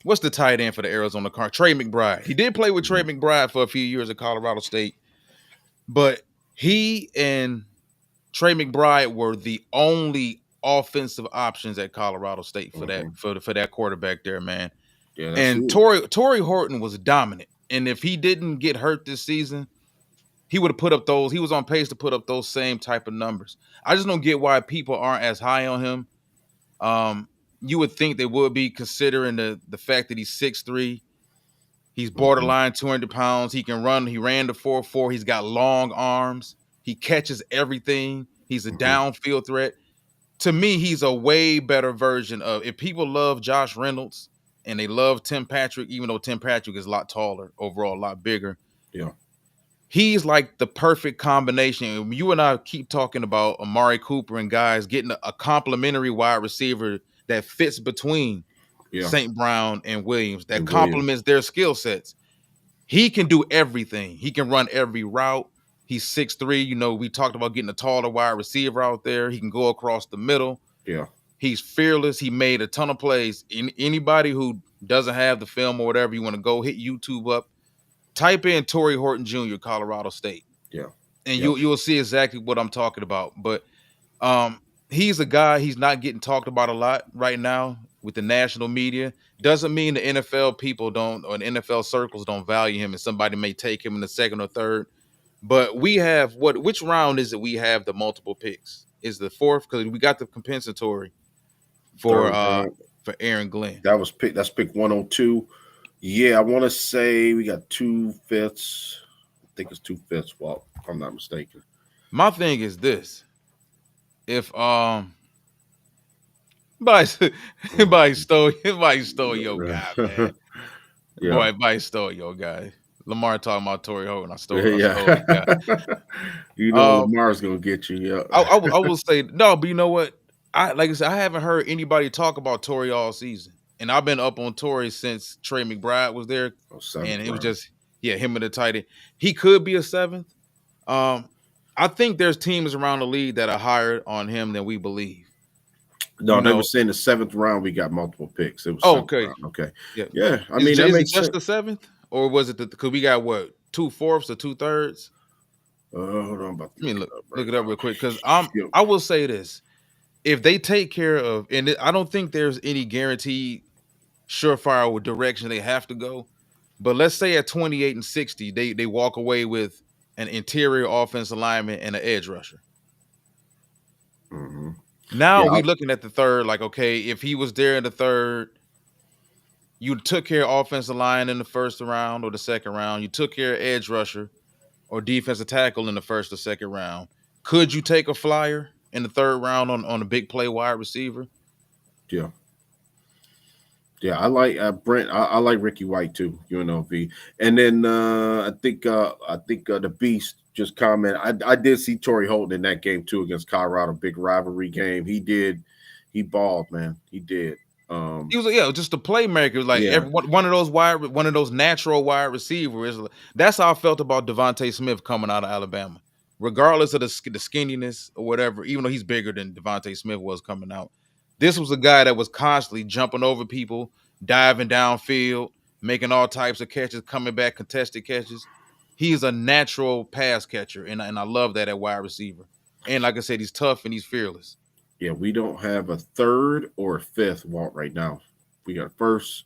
what's the tight end for the Arizona Cardinals? Trey McBride. He did play with Trey McBride for a few years at Colorado State, but he and Trey McBride were the only offensive options at Colorado State for that quarterback there, man. Yeah, and Torrey Horton was dominant. And if he didn't get hurt this season, he would have put up those. He was on pace to put up those same type of numbers. I just don't get why people aren't as high on him. You would think they would be, considering the fact that he's 6'3". He's borderline 200 pounds. He can run. He ran the 4.4. He's got long arms. He catches everything. He's a downfield threat. To me, he's a way better version of, if people love Josh Reynolds and they love Tim Patrick, even though Tim Patrick is a lot taller, overall a lot bigger. Yeah. He's like the perfect combination. You and I keep talking about Amari Cooper and guys getting a complimentary wide receiver that fits between St. Brown and Williams, that complements their skill sets. He can do everything. He can run every route. He's 6'3". You know, we talked about getting a taller wide receiver out there. He can go across the middle. Yeah. He's fearless. He made a ton of plays. Anybody who doesn't have the film or whatever, you want to go hit YouTube up, type in Torrey Horton Jr., Colorado State. Yeah. And you'll see exactly what I'm talking about. But he's a guy, he's not getting talked about a lot right now with the national media. Doesn't mean the NFL people don't, or the NFL circles don't value him, and somebody may take him in the 2nd or 3rd. But we have which round is it we have the multiple picks? Is the 4th? Because we got the compensatory for Aaron Glenn. That's pick 102. Yeah, I want to say we got 2 fifths. I think it's 2 fifths, Walt, if I'm not mistaken. My thing is this. If somebody stole your guy, man. Yeah. Boy, everybody stole your guy. Lamar talking about Torrey Horton. I stole your guy. You know Lamar's gonna get you. Yeah. I will say no, but you know what? Like I said, I haven't heard anybody talk about Torrey all season. And I've been up on Torrey since Trey McBride was there. And it was just, him and the tight end. He could be a 7th. I think there's teams around the league that are higher on him than we believe. No, they were saying the 7th round we got multiple picks. It was okay. Round. Okay. Yeah. I mean, that makes sense. Just the 7th? Or was it because we got 2/4 or 2/3? Hold on. Let me look it up real quick, because I will say this. If they take care of, and I don't think there's any guaranteed surefire direction they have to go, but let's say at 28 and 60, they walk away with an interior offensive lineman and an edge rusher. Now we looking at the 3rd, like, okay, if he was there in the 3rd, you took care of offensive line in the 1st round or the 2nd round, you took care of edge rusher or defensive tackle in the 1st or 2nd round. Could you take a flyer in the 3rd round on a big play wide receiver? Yeah. Yeah, I like Brent. I like Ricky White too, UNLV. And then I think the Beast just commented. I did see Torrey Horton in that game too against Colorado, big rivalry game. He balled, man. He did. He was just a playmaker, like one of those natural wide receivers. That's how I felt about Devontae Smith coming out of Alabama, regardless of the skinniness or whatever. Even though he's bigger than Devontae Smith was coming out, this was a guy that was constantly jumping over people, diving downfield, making all types of catches, coming back, contested catches. He's a natural pass catcher, and I love that at wide receiver. And like I said, he's tough and he's fearless. Yeah, we don't have a 3rd or a 5th, Walt, right now. We got 1st,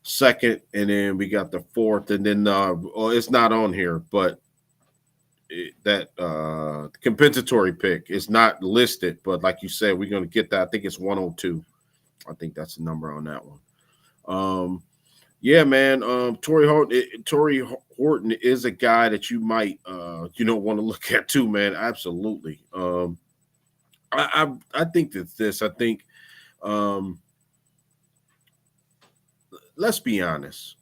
2nd, and then we got the 4th, and then it's not on here, but compensatory pick is not listed, but like you said, we're going to get that. I think it's 102. I think that's the number on that one. Yeah, man. Torrey Horton is a guy that you might want to look at too, man. Absolutely. I think that this. I think. Let's be honest.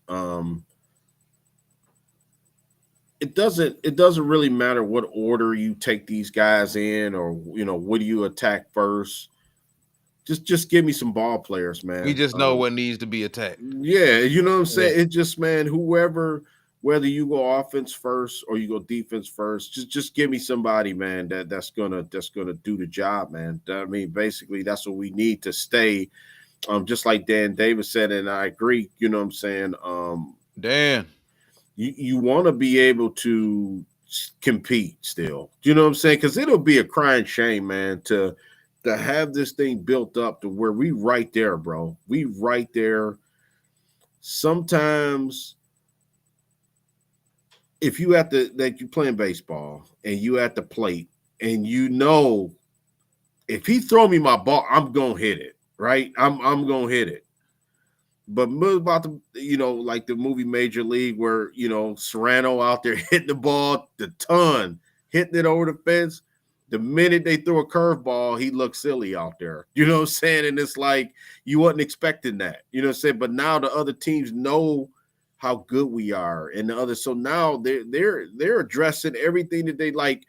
It doesn't really matter what order you take these guys in, or what do you attack first. Just give me some ball players, man. We just know what needs to be attacked. Yeah, you know what I'm saying? Yeah. It's just, man, whether you go offense first or you go defense first, just give me somebody, man, that's gonna do the job, man. I mean, basically that's what we need to stay. Just like Dan Davis said, and I agree, you know what I'm saying? Dan. You want to be able to compete still. You know what I'm saying? Because it'll be a crying shame, man, to have this thing built up to where we right there, bro. We right there. Sometimes if you at you're playing baseball and you at the plate and if he throw me my ball, I'm gonna hit it, right? I'm gonna hit it. But about like the movie Major League, where Serrano out there hitting the ball the ton, hitting it over the fence. The minute they throw a curveball, he looks silly out there. You know what I'm saying? And it's like you wasn't expecting that. You know what I'm saying? But now the other teams know how good we are, and so now they're addressing everything that they like.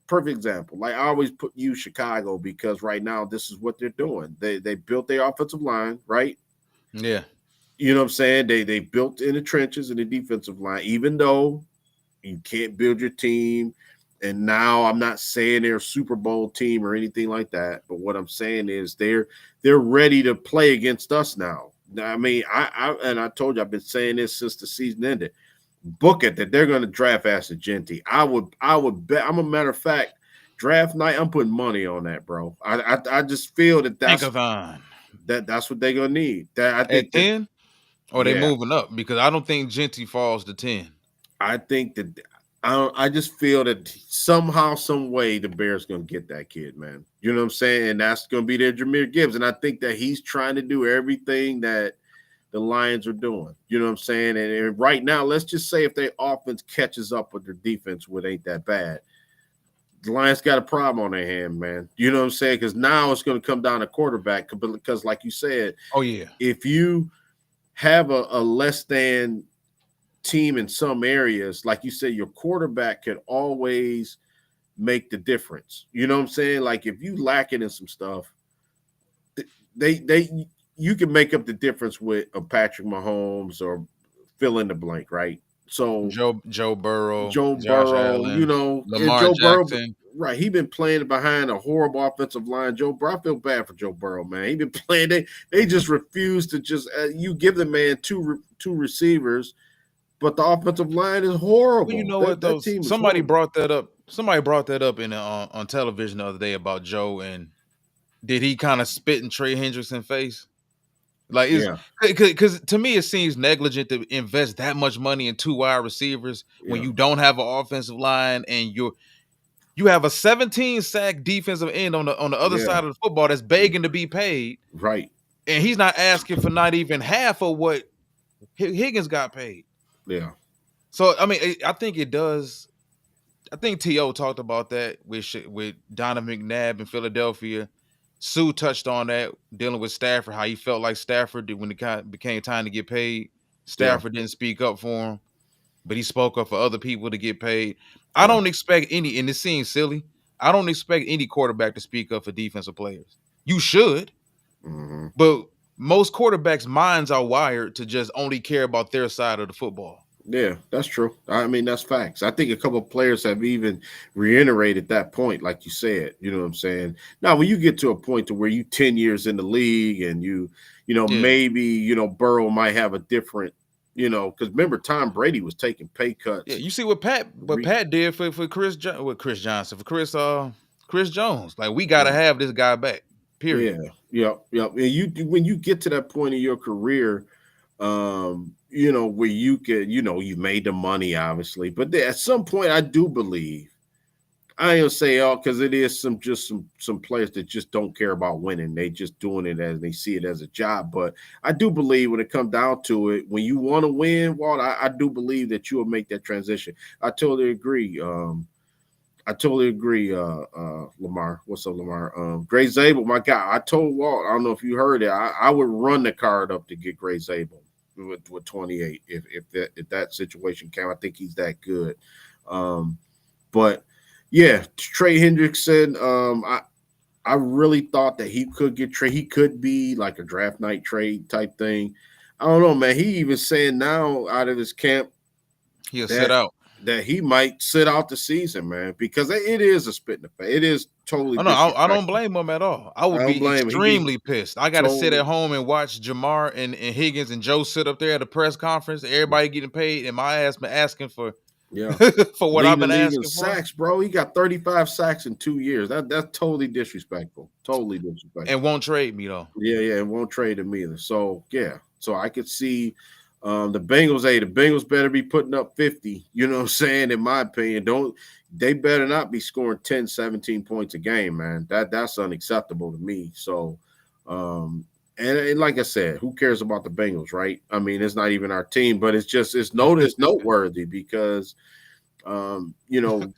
Perfect example. Like I always use Chicago because right now this is what they're doing. They built their offensive line, right? Yeah. You know what I'm saying? They built in the trenches in the defensive line, even though you can't build your team. And now I'm not saying they're a Super Bowl team or anything like that, but what I'm saying is they're ready to play against us now. I mean, I told you I've been saying this since the season ended. Book it that they're going to draft Asante. I would bet. I'm a matter of fact, draft night. I'm putting money on that, bro. I just feel that's what they're gonna need. That I think at 10, or they moving up, because I don't think Genty falls to 10. I think that. I just feel that somehow, some way, the Bears going to get that kid, man. You know what I'm saying? And that's going to be their Jahmyr Gibbs. And I think that he's trying to do everything that the Lions are doing. You know what I'm saying? And right now, let's just say if their offense catches up with their defense, which ain't that bad, the Lions got a problem on their hand, man. You know what I'm saying? Because now it's going to come down to quarterback. Because like you said, oh yeah, if you have a less than team in some areas, like you said, your quarterback could always make the difference. You know what I'm saying? Like if you lack it in some stuff, you can make up the difference with a Patrick Mahomes or fill in the blank, right? So Joe Burrow, Josh Allen, Lamar Jackson. Burrow, right? He been playing behind a horrible offensive line. I feel bad for Joe Burrow, man. He been playing. They just refuse to just you give the man two receivers. But the offensive line is horrible. Well, you know what, though? Somebody brought that up. Somebody brought that up in on television the other day about Joe, and did he kind of spit in Trey Hendrickson's face? Like, because to me it seems negligent to invest that much money in 2 wide receivers when you don't have an offensive line, and you have a 17 sack defensive end on the other side of the football that's begging to be paid, right? And he's not asking for not even half of what Higgins got paid. Yeah. So I mean, I think it does. I think T.O. talked about that with Donovan McNabb in Philadelphia. Sue touched on that, dealing with Stafford, how he felt like Stafford did when it became time to get paid. Stafford didn't speak up for him, but he spoke up for other people to get paid. I don't expect any, and it seems silly, I don't expect any quarterback to speak up for defensive players. You should, but most quarterbacks' minds are wired to just only care about their side of the football. Yeah, that's true. I mean, that's facts. I think a couple of players have even reiterated that point, like you said. You know what I'm saying? Now, when you get to a point to where you 10 years in the league and maybe, Burrow might have a different, because remember Tom Brady was taking pay cuts. Yeah, you see what Pat did for Chris Johnson, for Chris Jones. Like, we got to have this guy back. Period. Yeah. And when you get to that point in your career, where you could, you made the money, obviously, but at some point, I do believe I ain't gonna say all because it is some players that just don't care about winning. They just doing it as they see it as a job. But I do believe when it comes down to it, when you want to win, Walt, I do believe that you will make that transition. I totally agree. I totally agree, Lamar. What's up, Lamar? Gray Zabel, my guy. I told Walt, I don't know if you heard it. I would run the card up to get Gray Zabel with 28 if that situation came. I think he's that good. But yeah, Trey Hendrickson. I really thought that he could get trade. He could be like a draft night trade type thing. I don't know, man. He even saying now out of his camp he'll sit out. That he might sit out the season, man, because it is a spit in the face. It is totally. Oh, no, I don't blame him at all. I would be extremely pissed. I got to sit at home and watch Jamar and Higgins and Joe sit up there at a press conference. Everybody getting paid, and my ass been asking for for what I've been asking for. Sacks, bro. He got 35 sacks in 2 years. That's totally disrespectful. Totally disrespectful. And won't trade me though. Yeah, and won't trade him either. So yeah, so I could see. The Bengals, the Bengals better be putting up 50, you know what I'm saying, in my opinion. They better not be scoring 10, 17 points a game, man. That's unacceptable to me. So, and like I said, who cares about the Bengals, right? I mean, it's not even our team, but it's noteworthy because, you know,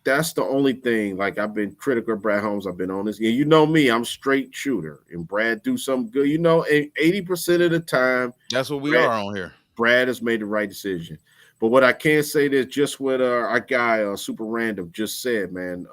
that's the only thing. Like, I've been critical of Brad Holmes. I've been on this. You know me, I'm straight shooter, and Brad do something good. You know, 80% of the time, that's what we are on here. Brad has made the right decision. But what I can say is just what our guy Super Random just said, man.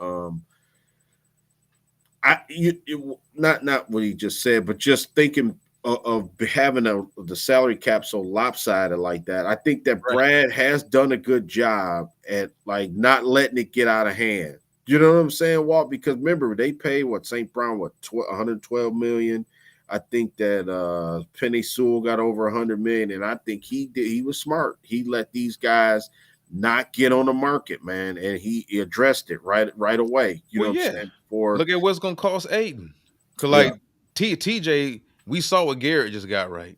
Not what he just said, but just thinking of having the salary cap so lopsided like that. I think that Brad has done a good job at like not letting it get out of hand. You know what I'm saying, Walt? Because remember, they pay St. Brown 112 million. I think that Penny Sewell got over 100 million, and I think he was smart. He let these guys not get on the market, man, and he addressed it right away. You know what I'm saying? Look at what's gonna cost Aiden. Cause TJ, we saw what Garrett just got right.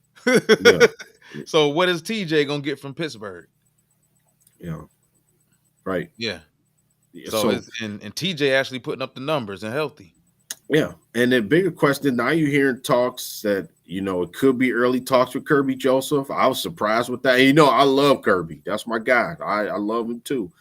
So what is TJ gonna get from Pittsburgh? Yeah. Right. Yeah. So and TJ actually putting up the numbers and healthy. Yeah. And the bigger question, now you're hearing talks that, you know, it could be early talks with Kirby Joseph. I was surprised with that. And, you know, I love Kirby. That's my guy. I love him too.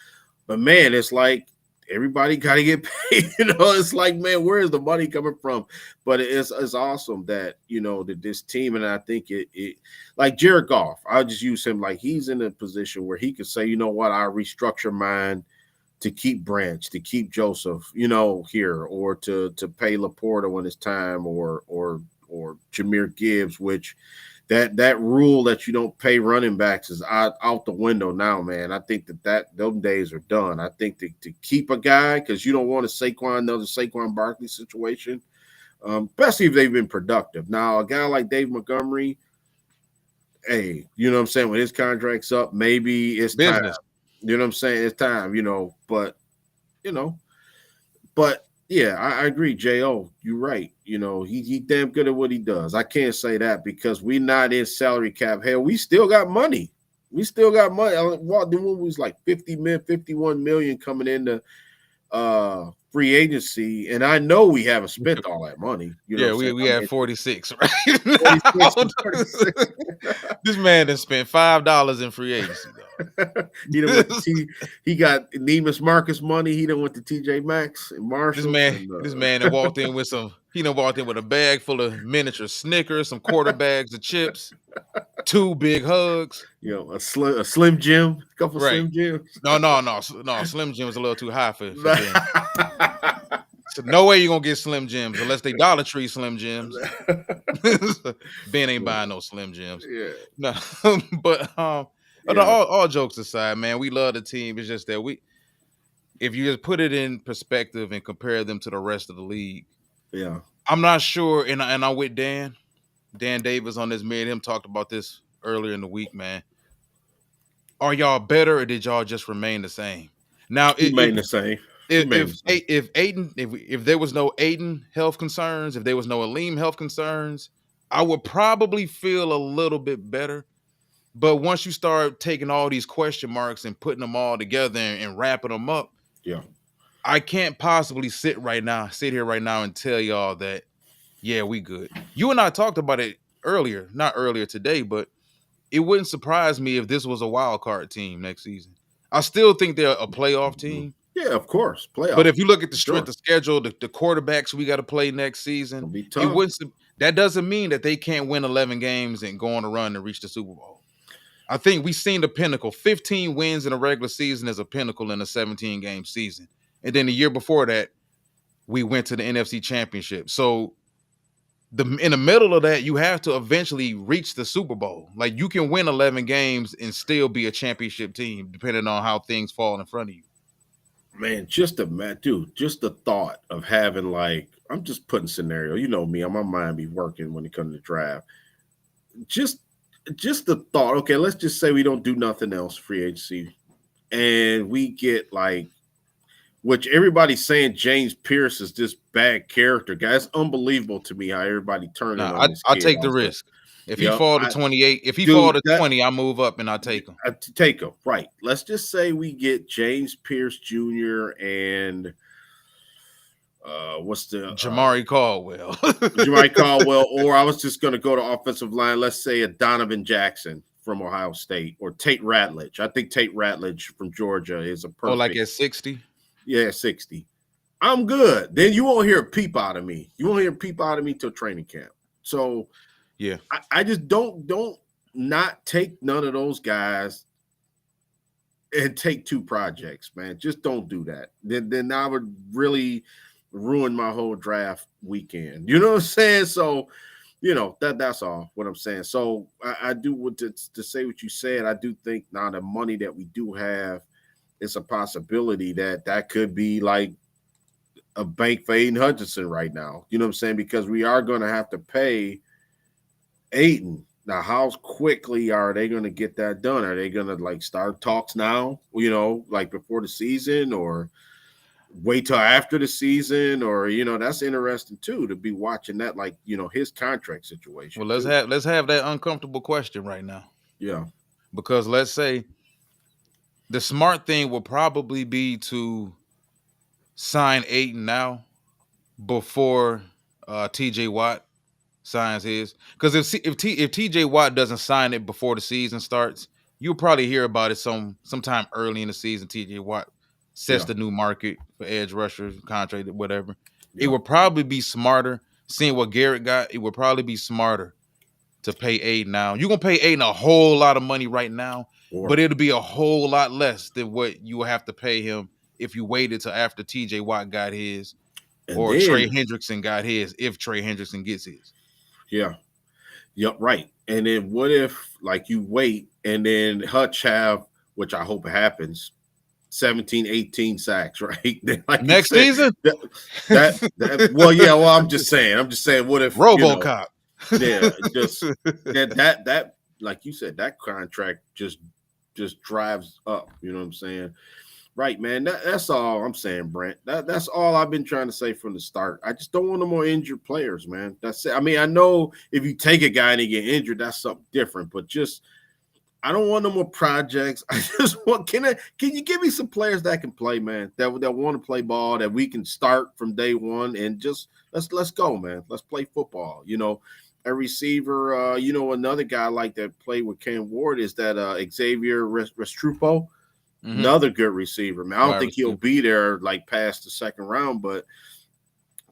But man, it's like everybody got to get paid. You know, it's like, man, where is the money coming from? But it's awesome that, you know, that this team, and I think it like Jared Goff, I'll just use him like he's in a position where he could say, you know what, I restructure mine to keep Branch, to keep Joseph, you know, here, or to pay Laporta when it's time, or Jahmyr Gibbs, which that rule that you don't pay running backs is out the window now, man. I think that those days are done. I think to keep a guy, because you don't want another Saquon Barkley situation, especially if they've been productive. Now, a guy like Dave Montgomery, hey, you know what I'm saying, when his contract's up, maybe it's business. Time. You know what I'm saying? It's time, you know, but yeah, I agree, J.O. You're right. You know, he damn good at what he does. I can't say that because we're not in salary cap. Hell, we still got money. What was like 51 million coming into free agency, and I know we haven't spent all that money. You know, we had 46, right? 46. This man done spent $5 in free agency. He got Neiman Marcus money. He done went to TJ Maxx and Marshall. This man that walked in with walked in with a bag full of miniature Snickers, some quarter bags of chips, 2 big hugs. You know, a Slim Jim, a couple Slim Jims. No. Slim Jim was a little too high for them. So no way you're gonna get Slim Jims unless they Dollar Tree Slim Jims. Ben ain't buying no Slim Jims. Yeah. No, but all jokes aside, man, we love the team. It's just that if you just put it in perspective and compare them to the rest of the league, I'm not sure. And I'm with Dan Davis on this. Me and him talked about this earlier in the week, man. Are y'all better, or did y'all just remain the same? Now remain the same. If there was no Aiden health concerns, if there was no Aleem health concerns, I would probably feel a little bit better. But once you start taking all these question marks and putting them all together and wrapping them up, Yeah. I can't possibly sit here right now and tell y'all that, yeah, we good. You and I talked about it earlier, not earlier today, but it wouldn't surprise me if this was a wild card team next season. I still think they're a playoff team. Yeah, of course. Playoff. But if you look at the Sure. strength of schedule, the quarterbacks we got to play next season, It'll be it tough. wouldn't. That doesn't mean that they can't win 11 games and go on a run and reach the Super Bowl. I think we've seen the pinnacle. 15 wins in a regular season is a pinnacle in a 17-game season. And then the year before that, we went to the NFC Championship. So in the middle of that, you have to eventually reach the Super Bowl. Like, you can win 11 games and still be a championship team, depending on how things fall in front of you. Man, just the thought of having, like, I'm just putting scenario. You know me, my mind be working when it comes to draft. Just the thought. Okay, let's just say we don't do nothing else free agency, and we get, like, which everybody's saying James Pierce is this bad character guy. It's unbelievable to me how everybody turned it on this kid. I'll take the risk. If he fall to 28, if he fall to 20, I move up and I take him. Take him, right. Let's just say we get James Pierce Jr. and what's the Jamari Caldwell. Jamari Caldwell, or I was just going to go to offensive line. Let's say a Donovan Jackson from Ohio State, or Tate Ratledge. I think Tate Ratledge from Georgia is a perfect. Oh, like at 60? Yeah, 60. I'm good. Then you won't hear a peep out of me. You won't hear a peep out of me till training camp. So yeah, I just don't not take none of those guys and take two projects, man. Just don't do that. Then I would really ruin my whole draft weekend. You know what I'm saying? So, that's all what I'm saying. So I do want to say what you said. I do think now the money that we do have, it's a possibility that could be like a bank for Aiden Hutchinson right now. You know what I'm saying? Because we are going to have to pay Aiden. Now, how quickly are they going to get that done? Are they going to, like, start talks now, like before the season, or wait till after the season? Or, that's interesting too, to be watching that, like, his contract situation. Well, let's have that uncomfortable question right now. Yeah. Because let's say the smart thing will probably be to sign Aiden now before TJ Watt signs his. Because if TJ Watt doesn't sign it before the season starts, you'll probably hear about it sometime early in the season. TJ Watt sets the new market for edge rushers, contract, whatever. Yeah. It would probably be smarter, seeing what Garrett got, it would probably be smarter to pay Aiden now. You're going to pay Aiden a whole lot of money right now, but it'll be a whole lot less than what you will have to pay him if you waited till after TJ Watt got his, or Trey Hendrickson got his, if Trey Hendrickson gets his. Yeah. Yep, right. And then what if, like, you wait and then Hutch have, which I hope it happens, 17, 18 sacks, right? Like next season? I'm just saying, what if RoboCop? Just that like you said, that contract just drives up, you know what I'm saying? Right, man. That's all I'm saying, Brent. That's all I've been trying to say from the start. I just don't want no more injured players, man. That's it. I mean, I know if you take a guy and he get injured, that's something different. But I don't want no more projects. I just want. Can you give me some players that can play, man? That want to play ball, that we can start from day one, and just let's go, man. Let's play football. A receiver. Another guy like that played with Cam Ward is that Xavier Restrepo. Mm-hmm. Another good receiver, man. I don't think he'll be there like past the second round, but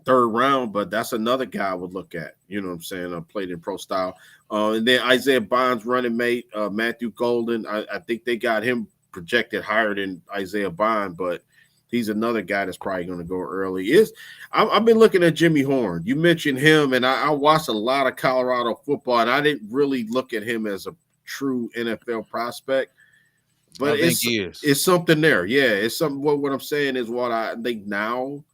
third round. But that's another guy I would look at. You know what I'm saying? Played in pro style. And then Isaiah Bond's running mate, Matthew Golden. I think they got him projected higher than Isaiah Bond, but he's another guy that's probably going to go early. I've been looking at Jimmy Horn. You mentioned him, and I watched a lot of Colorado football, and I didn't really look at him as a true NFL prospect. But it's something there. Yeah, it's something. What I'm saying is what I think now,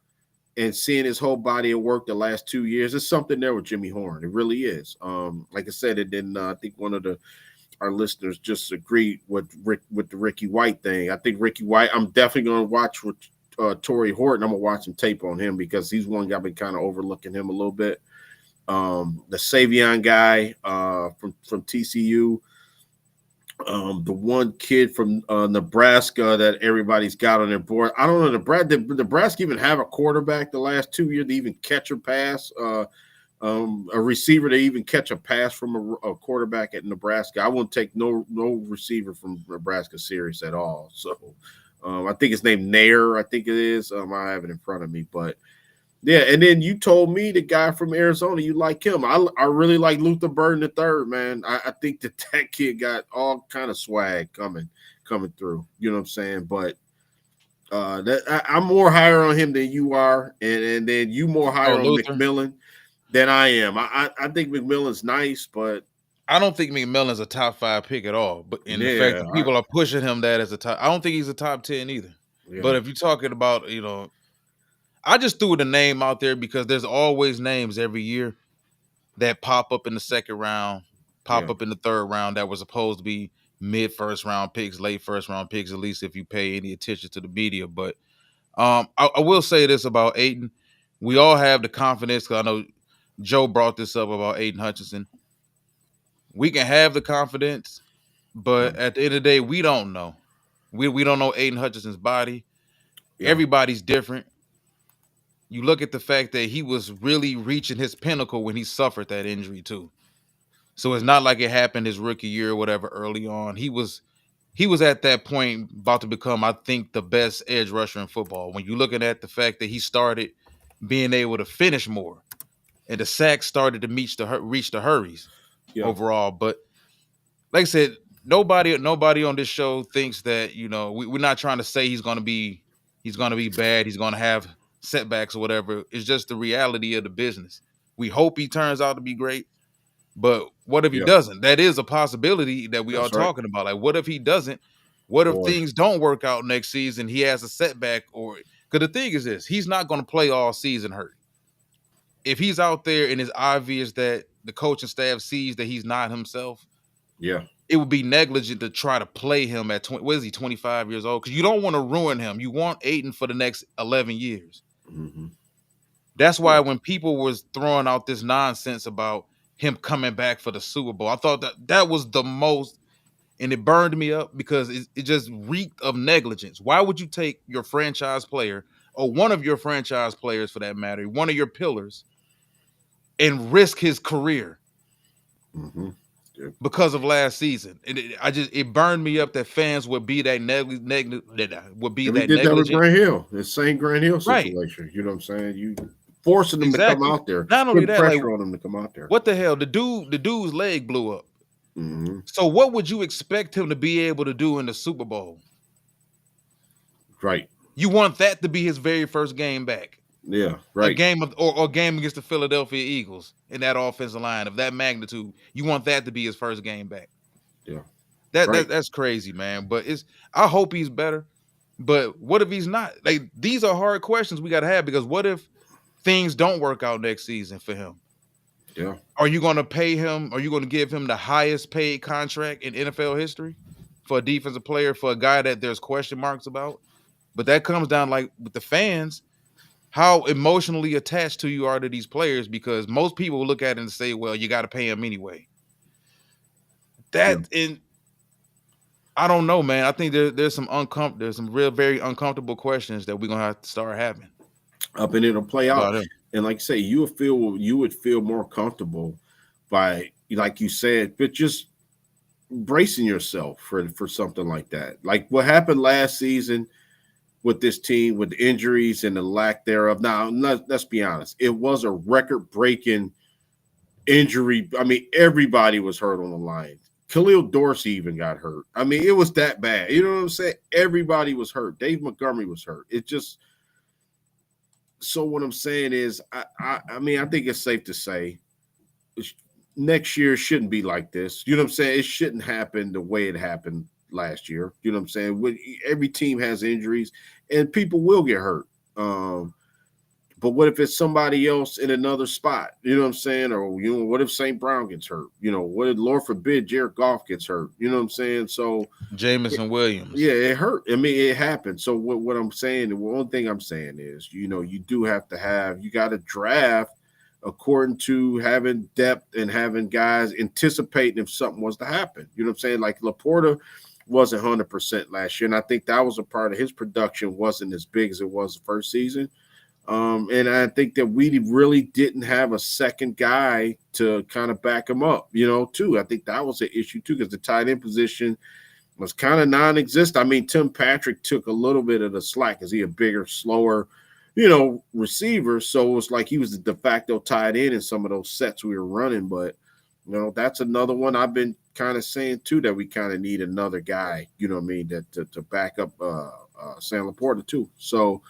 and seeing his whole body of work the last 2 years, it's something there with Jimmy Horn. It really is. Like I said, and then I think one of our listeners just agreed with the Ricky White thing. I think Ricky White, I'm definitely going to watch with Torrey Horton. I'm going to watch some tape on him because he's one guy I've been kind of overlooking him a little bit. The Savion guy from TCU. The one kid from Nebraska that everybody's got on their board. I don't know. Nebraska even have a quarterback the last 2 years to even catch a pass. A receiver to even catch a pass from a quarterback at Nebraska. I wouldn't take no receiver from Nebraska serious at all. So I think it's named Nair. I think it is. I have it in front of me, but yeah. And then you told me the guy from Arizona, you like him. I really like Luther Burden III, man. I think that kid got all kind of swag coming through. You know what I'm saying? But I'm more higher on him than you are, and then you more higher on Luther? McMillan than I am. I think McMillan's nice, but I don't think McMillan's a top 5 pick at all. But in the fact that people are pushing him that as a top, I don't think he's a top 10 either. Yeah. But if you're talking about, I just threw the name out there because there's always names every year that pop up in the second round, up in the third round that was supposed to be mid first round picks, late first round picks, at least if you pay any attention to the media. But I will say this about Aidan. We all have the confidence, because I know Joe brought this up about Aidan Hutchinson. We can have the confidence, but at the end of the day, we don't know. We don't know Aidan Hutchinson's body. Yeah. Everybody's different. You look at the fact that he was really reaching his pinnacle when he suffered that injury too. So it's not like it happened his rookie year or whatever early on. He was at that point about to become, I think, the best edge rusher in football. When you're looking at the fact that he started being able to finish more, and the sacks started to reach the hurries overall. But like I said, nobody on this show thinks that, we're not trying to say he's gonna be bad, he's gonna have setbacks or whatever. It's just the reality of the business. We hope he turns out to be great, but what if he doesn't? That is a possibility that we are talking about. Like, what if he doesn't? What if things don't work out next season? He has a setback, because the thing is this: he's not going to play all season hurt. If he's out there and it's obvious that the coaching staff sees that he's not himself, it would be negligent to try to play him at 25 years old, because you don't want to ruin him. You want Aidan for the next 11 years. Mm-hmm. That's why when people was throwing out this nonsense about him coming back for the Super Bowl, I thought that was the most, and it burned me up because it just reeked of negligence. Why would you take your franchise player, or one of your franchise players for that matter, one of your pillars, and risk his career because of last season? It burned me up that fans would be that negligent. Did that with Grant Hill, the same Grant Hill situation. Right. You know what I'm saying? You forcing them to come out there. Not only that, pressure on them to come out there. What the hell? The dude's leg blew up. Mm-hmm. So what would you expect him to be able to do in the Super Bowl? Right. You want that to be his very first game back. Yeah, right. A game or game against the Philadelphia Eagles in that offensive line of that magnitude. You want that to be his first game back. Yeah. That's crazy, man. But I hope he's better. But what if he's not? Like, these are hard questions we got to have, because what if things don't work out next season for him? Yeah. Are you going to pay him? Are you going to give him the highest paid contract in NFL history for a defensive player, for a guy that there's question marks about? But that comes down, like, with the fans, how emotionally attached to you are to these players, because most people will look at it and say, well, you got to pay him anyway. I don't know, man. I think there's some very uncomfortable questions that we're going to have to start having. Up and it'll play out. And like I say, you would feel more comfortable by, like you said, but just bracing yourself for something like that. Like what happened last season with this team, with the injuries and the lack thereof. Now, let's be honest. It was a record-breaking injury. I mean, everybody was hurt on the line. Khalil Dorsey even got hurt. I mean, it was that bad. You know what I'm saying? Everybody was hurt. Dave Montgomery was hurt. It just – so what I'm saying is, I mean, I think it's safe to say next year shouldn't be like this. You know what I'm saying? It shouldn't happen the way it happened last year. You know what I'm saying? Every team has injuries, and people will get hurt. But what if it's somebody else in another spot? You know what I'm saying? Or, what if St. Brown gets hurt? What if, Lord forbid, Jared Goff gets hurt? You know what I'm saying? So Jameson Williams. Yeah, it hurt. I mean, it happened. So what I'm saying, the one thing I'm saying is, you do have to you got to draft according to having depth and having guys anticipating if something was to happen. You know what I'm saying? Like Laporta wasn't 100% last year, and I think that was a part of his production wasn't as big as it was the first season. And I think that we really didn't have a second guy to kind of back him up, too. I think that was an issue, too, because the tight end position was kind of non-existent. I mean, Tim Patrick took a little bit of the slack because he a bigger, slower, receiver. So it was like he was the de facto tight end in some of those sets we were running. But, that's another one I've been kind of saying, too, that we kind of need another guy, that to back up Sam Laporta, too. So,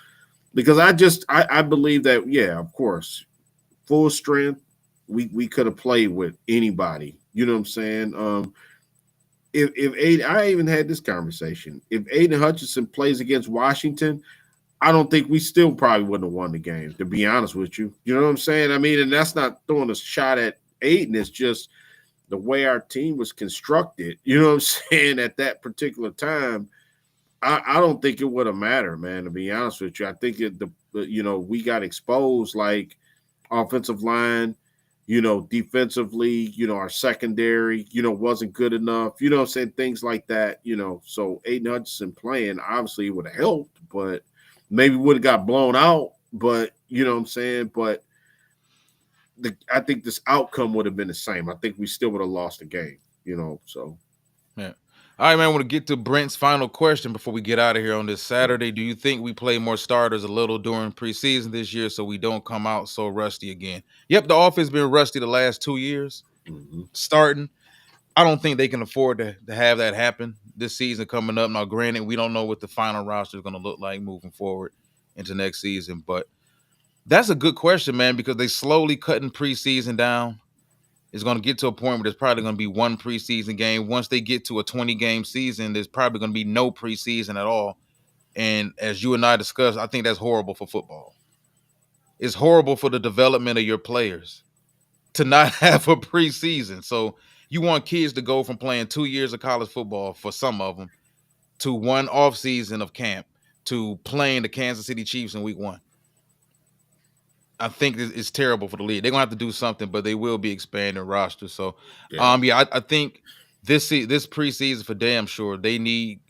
because I believe that, yeah, of course, full strength, we could have played with anybody. You know what I'm saying? If Aiden, I even had this conversation. If Aiden Hutchinson plays against Washington, I don't think we still probably wouldn't have won the game, to be honest with you. You know what I'm saying? I mean, and that's not throwing a shot at Aiden. It's just the way our team was constructed, you know what I'm saying, at that particular time. I don't think it would have mattered, man, to be honest with you. I think we got exposed, like offensive line, defensively, our secondary, wasn't good enough, you know what I'm saying, things like that, So Aiden Hutchinson playing obviously would have helped, but maybe would have got blown out, but you know what I'm saying? But I think this outcome would have been the same. I think we still would have lost the game, so. Yeah. All right, man, I want to get to Brent's final question before we get out of here on this Saturday. Do you think we play more starters a little during preseason this year so we don't come out so rusty again? Yep, the offense has been rusty the last 2 years starting. I don't think they can afford to have that happen this season coming up. Now, granted, we don't know what the final roster is going to look like moving forward into next season, but that's a good question, man, because they slowly cutting preseason down. It's going to get to a point where there's probably going to be one preseason game. Once they get to a 20-game season, there's probably going to be no preseason at all. And as you and I discussed, I think that's horrible for football. It's horrible for the development of your players to not have a preseason. So you want kids to go from playing 2 years of college football for some of them to one off season of camp to playing the Kansas City Chiefs in week 1. I think it's terrible for the league. They're gonna have to do something, but they will be expanding roster. So, I think this preseason for damn sure they need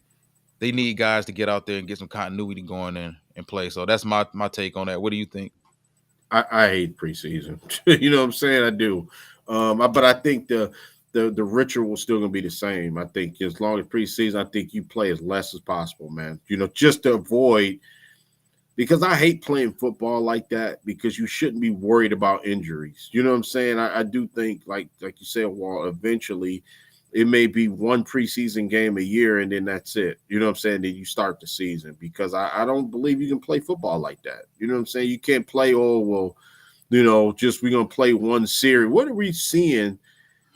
guys to get out there and get some continuity going and play. So that's my take on that. What do you think? I hate preseason. You know what I'm saying? I do, but I think the ritual still gonna be the same. I think as long as preseason, I think you play as less as possible, man. Just to avoid. Because I hate playing football like that because you shouldn't be worried about injuries. You know what I'm saying? I do think, like you said, Walt, eventually it may be one preseason game a year and then that's it. You know what I'm saying? Then you start the season because I don't believe you can play football like that. You know what I'm saying? You can't play, just we're going to play one series. What are we seeing?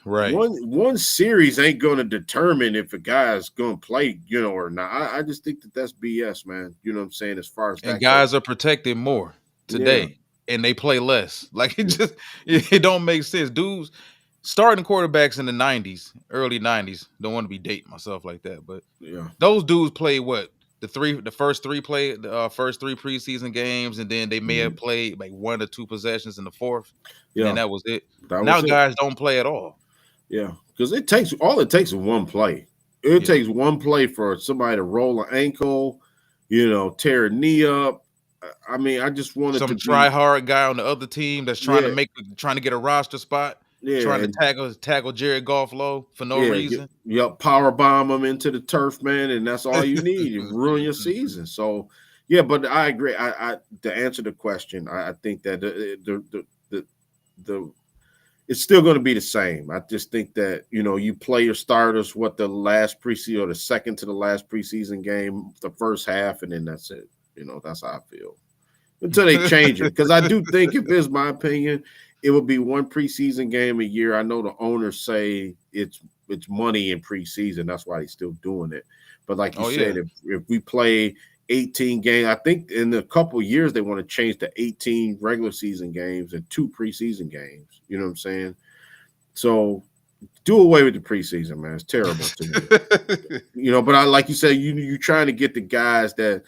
Right. One series ain't going to determine if a guy's going to play, or not. I just think that's BS, man. You know what I'm saying? As far as and guys are protected more today, and they play less. Like it don't make sense. Dudes starting quarterbacks in the '90s, early '90s. Don't want to be dating myself like that, but those dudes play what the first three preseason games, and then they may have played like 1 or 2 possessions in the fourth. Yeah, and that was it. Now guys don't play at all. Yeah, because it takes is one play. It takes one play for somebody to roll an ankle, tear a knee up. I mean, I just wanted some try-hard guy on the other team that's trying to get a roster spot, trying to tackle Jared Goff low for no reason. Power bomb them into the turf, man, and that's all you need. You ruin your season. So, yeah, but I agree. I to answer the question, I think that the it's still going to be the same. I just think that, you play your starters, the last preseason or the second to the last preseason game, the first half, and then that's it. That's how I feel. Until they change it. Because I do think, if it's my opinion, it would be one preseason game a year. I know the owners say it's money in preseason. That's why they're still doing it. But like you said, if we play 18 games, I think in a couple of years they want to change to 18 regular season games and 2 preseason games. You know what I'm saying? So do away with the preseason, man. It's terrible to me. But like you said, you're trying to get the guys that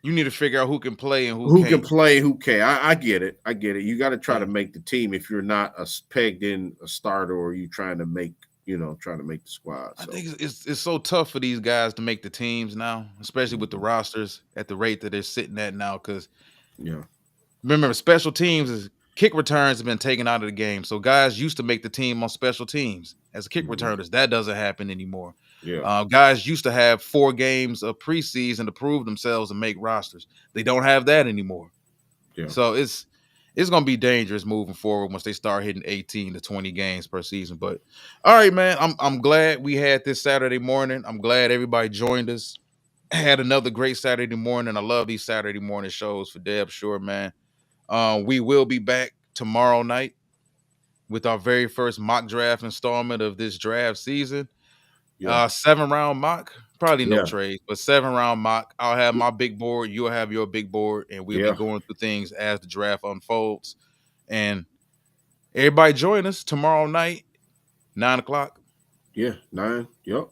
You need to figure out who can play and who Who can't. can play, who can. I get it. I get it. You got to try to make the team if you're not pegged in a starter or you trying to make the squad. So. I think it's so tough for these guys to make the teams now, especially with the rosters at the rate that they're sitting at now. Because remember, special teams is kick returns have been taken out of the game. So guys used to make the team on special teams as kick returners. That doesn't happen anymore. Yeah. Guys used to have 4 games of preseason to prove themselves and make rosters. They don't have that anymore. Yeah. So it's going to be dangerous moving forward once they start hitting 18 to 20 games per season. But all right, man, I'm glad we had this Saturday morning. I'm glad everybody joined us. Had another great Saturday morning. I love these Saturday morning shows for Deb, sure, man. We will be back tomorrow night with our very first mock draft installment of this draft season. 7-round mock, probably no trades, but 7-round mock. I'll have my big board, you'll have your big board, and we'll be going through things as the draft unfolds. And everybody join us tomorrow night, 9 o'clock. Yeah, 9. Yep. All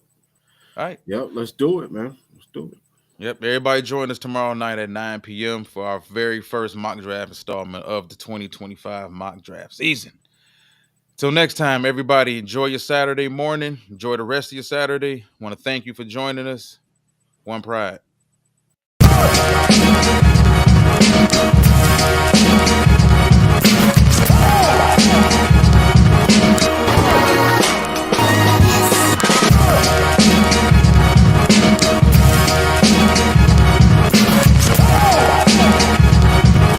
right. Yep, let's do it, man. Let's do it. Yep, everybody join us tomorrow night at 9 p.m. for our very first mock draft installment of the 2025 mock draft season. Till next time, everybody, enjoy your Saturday morning. Enjoy the rest of your Saturday. Want to thank you for joining us. One Pride.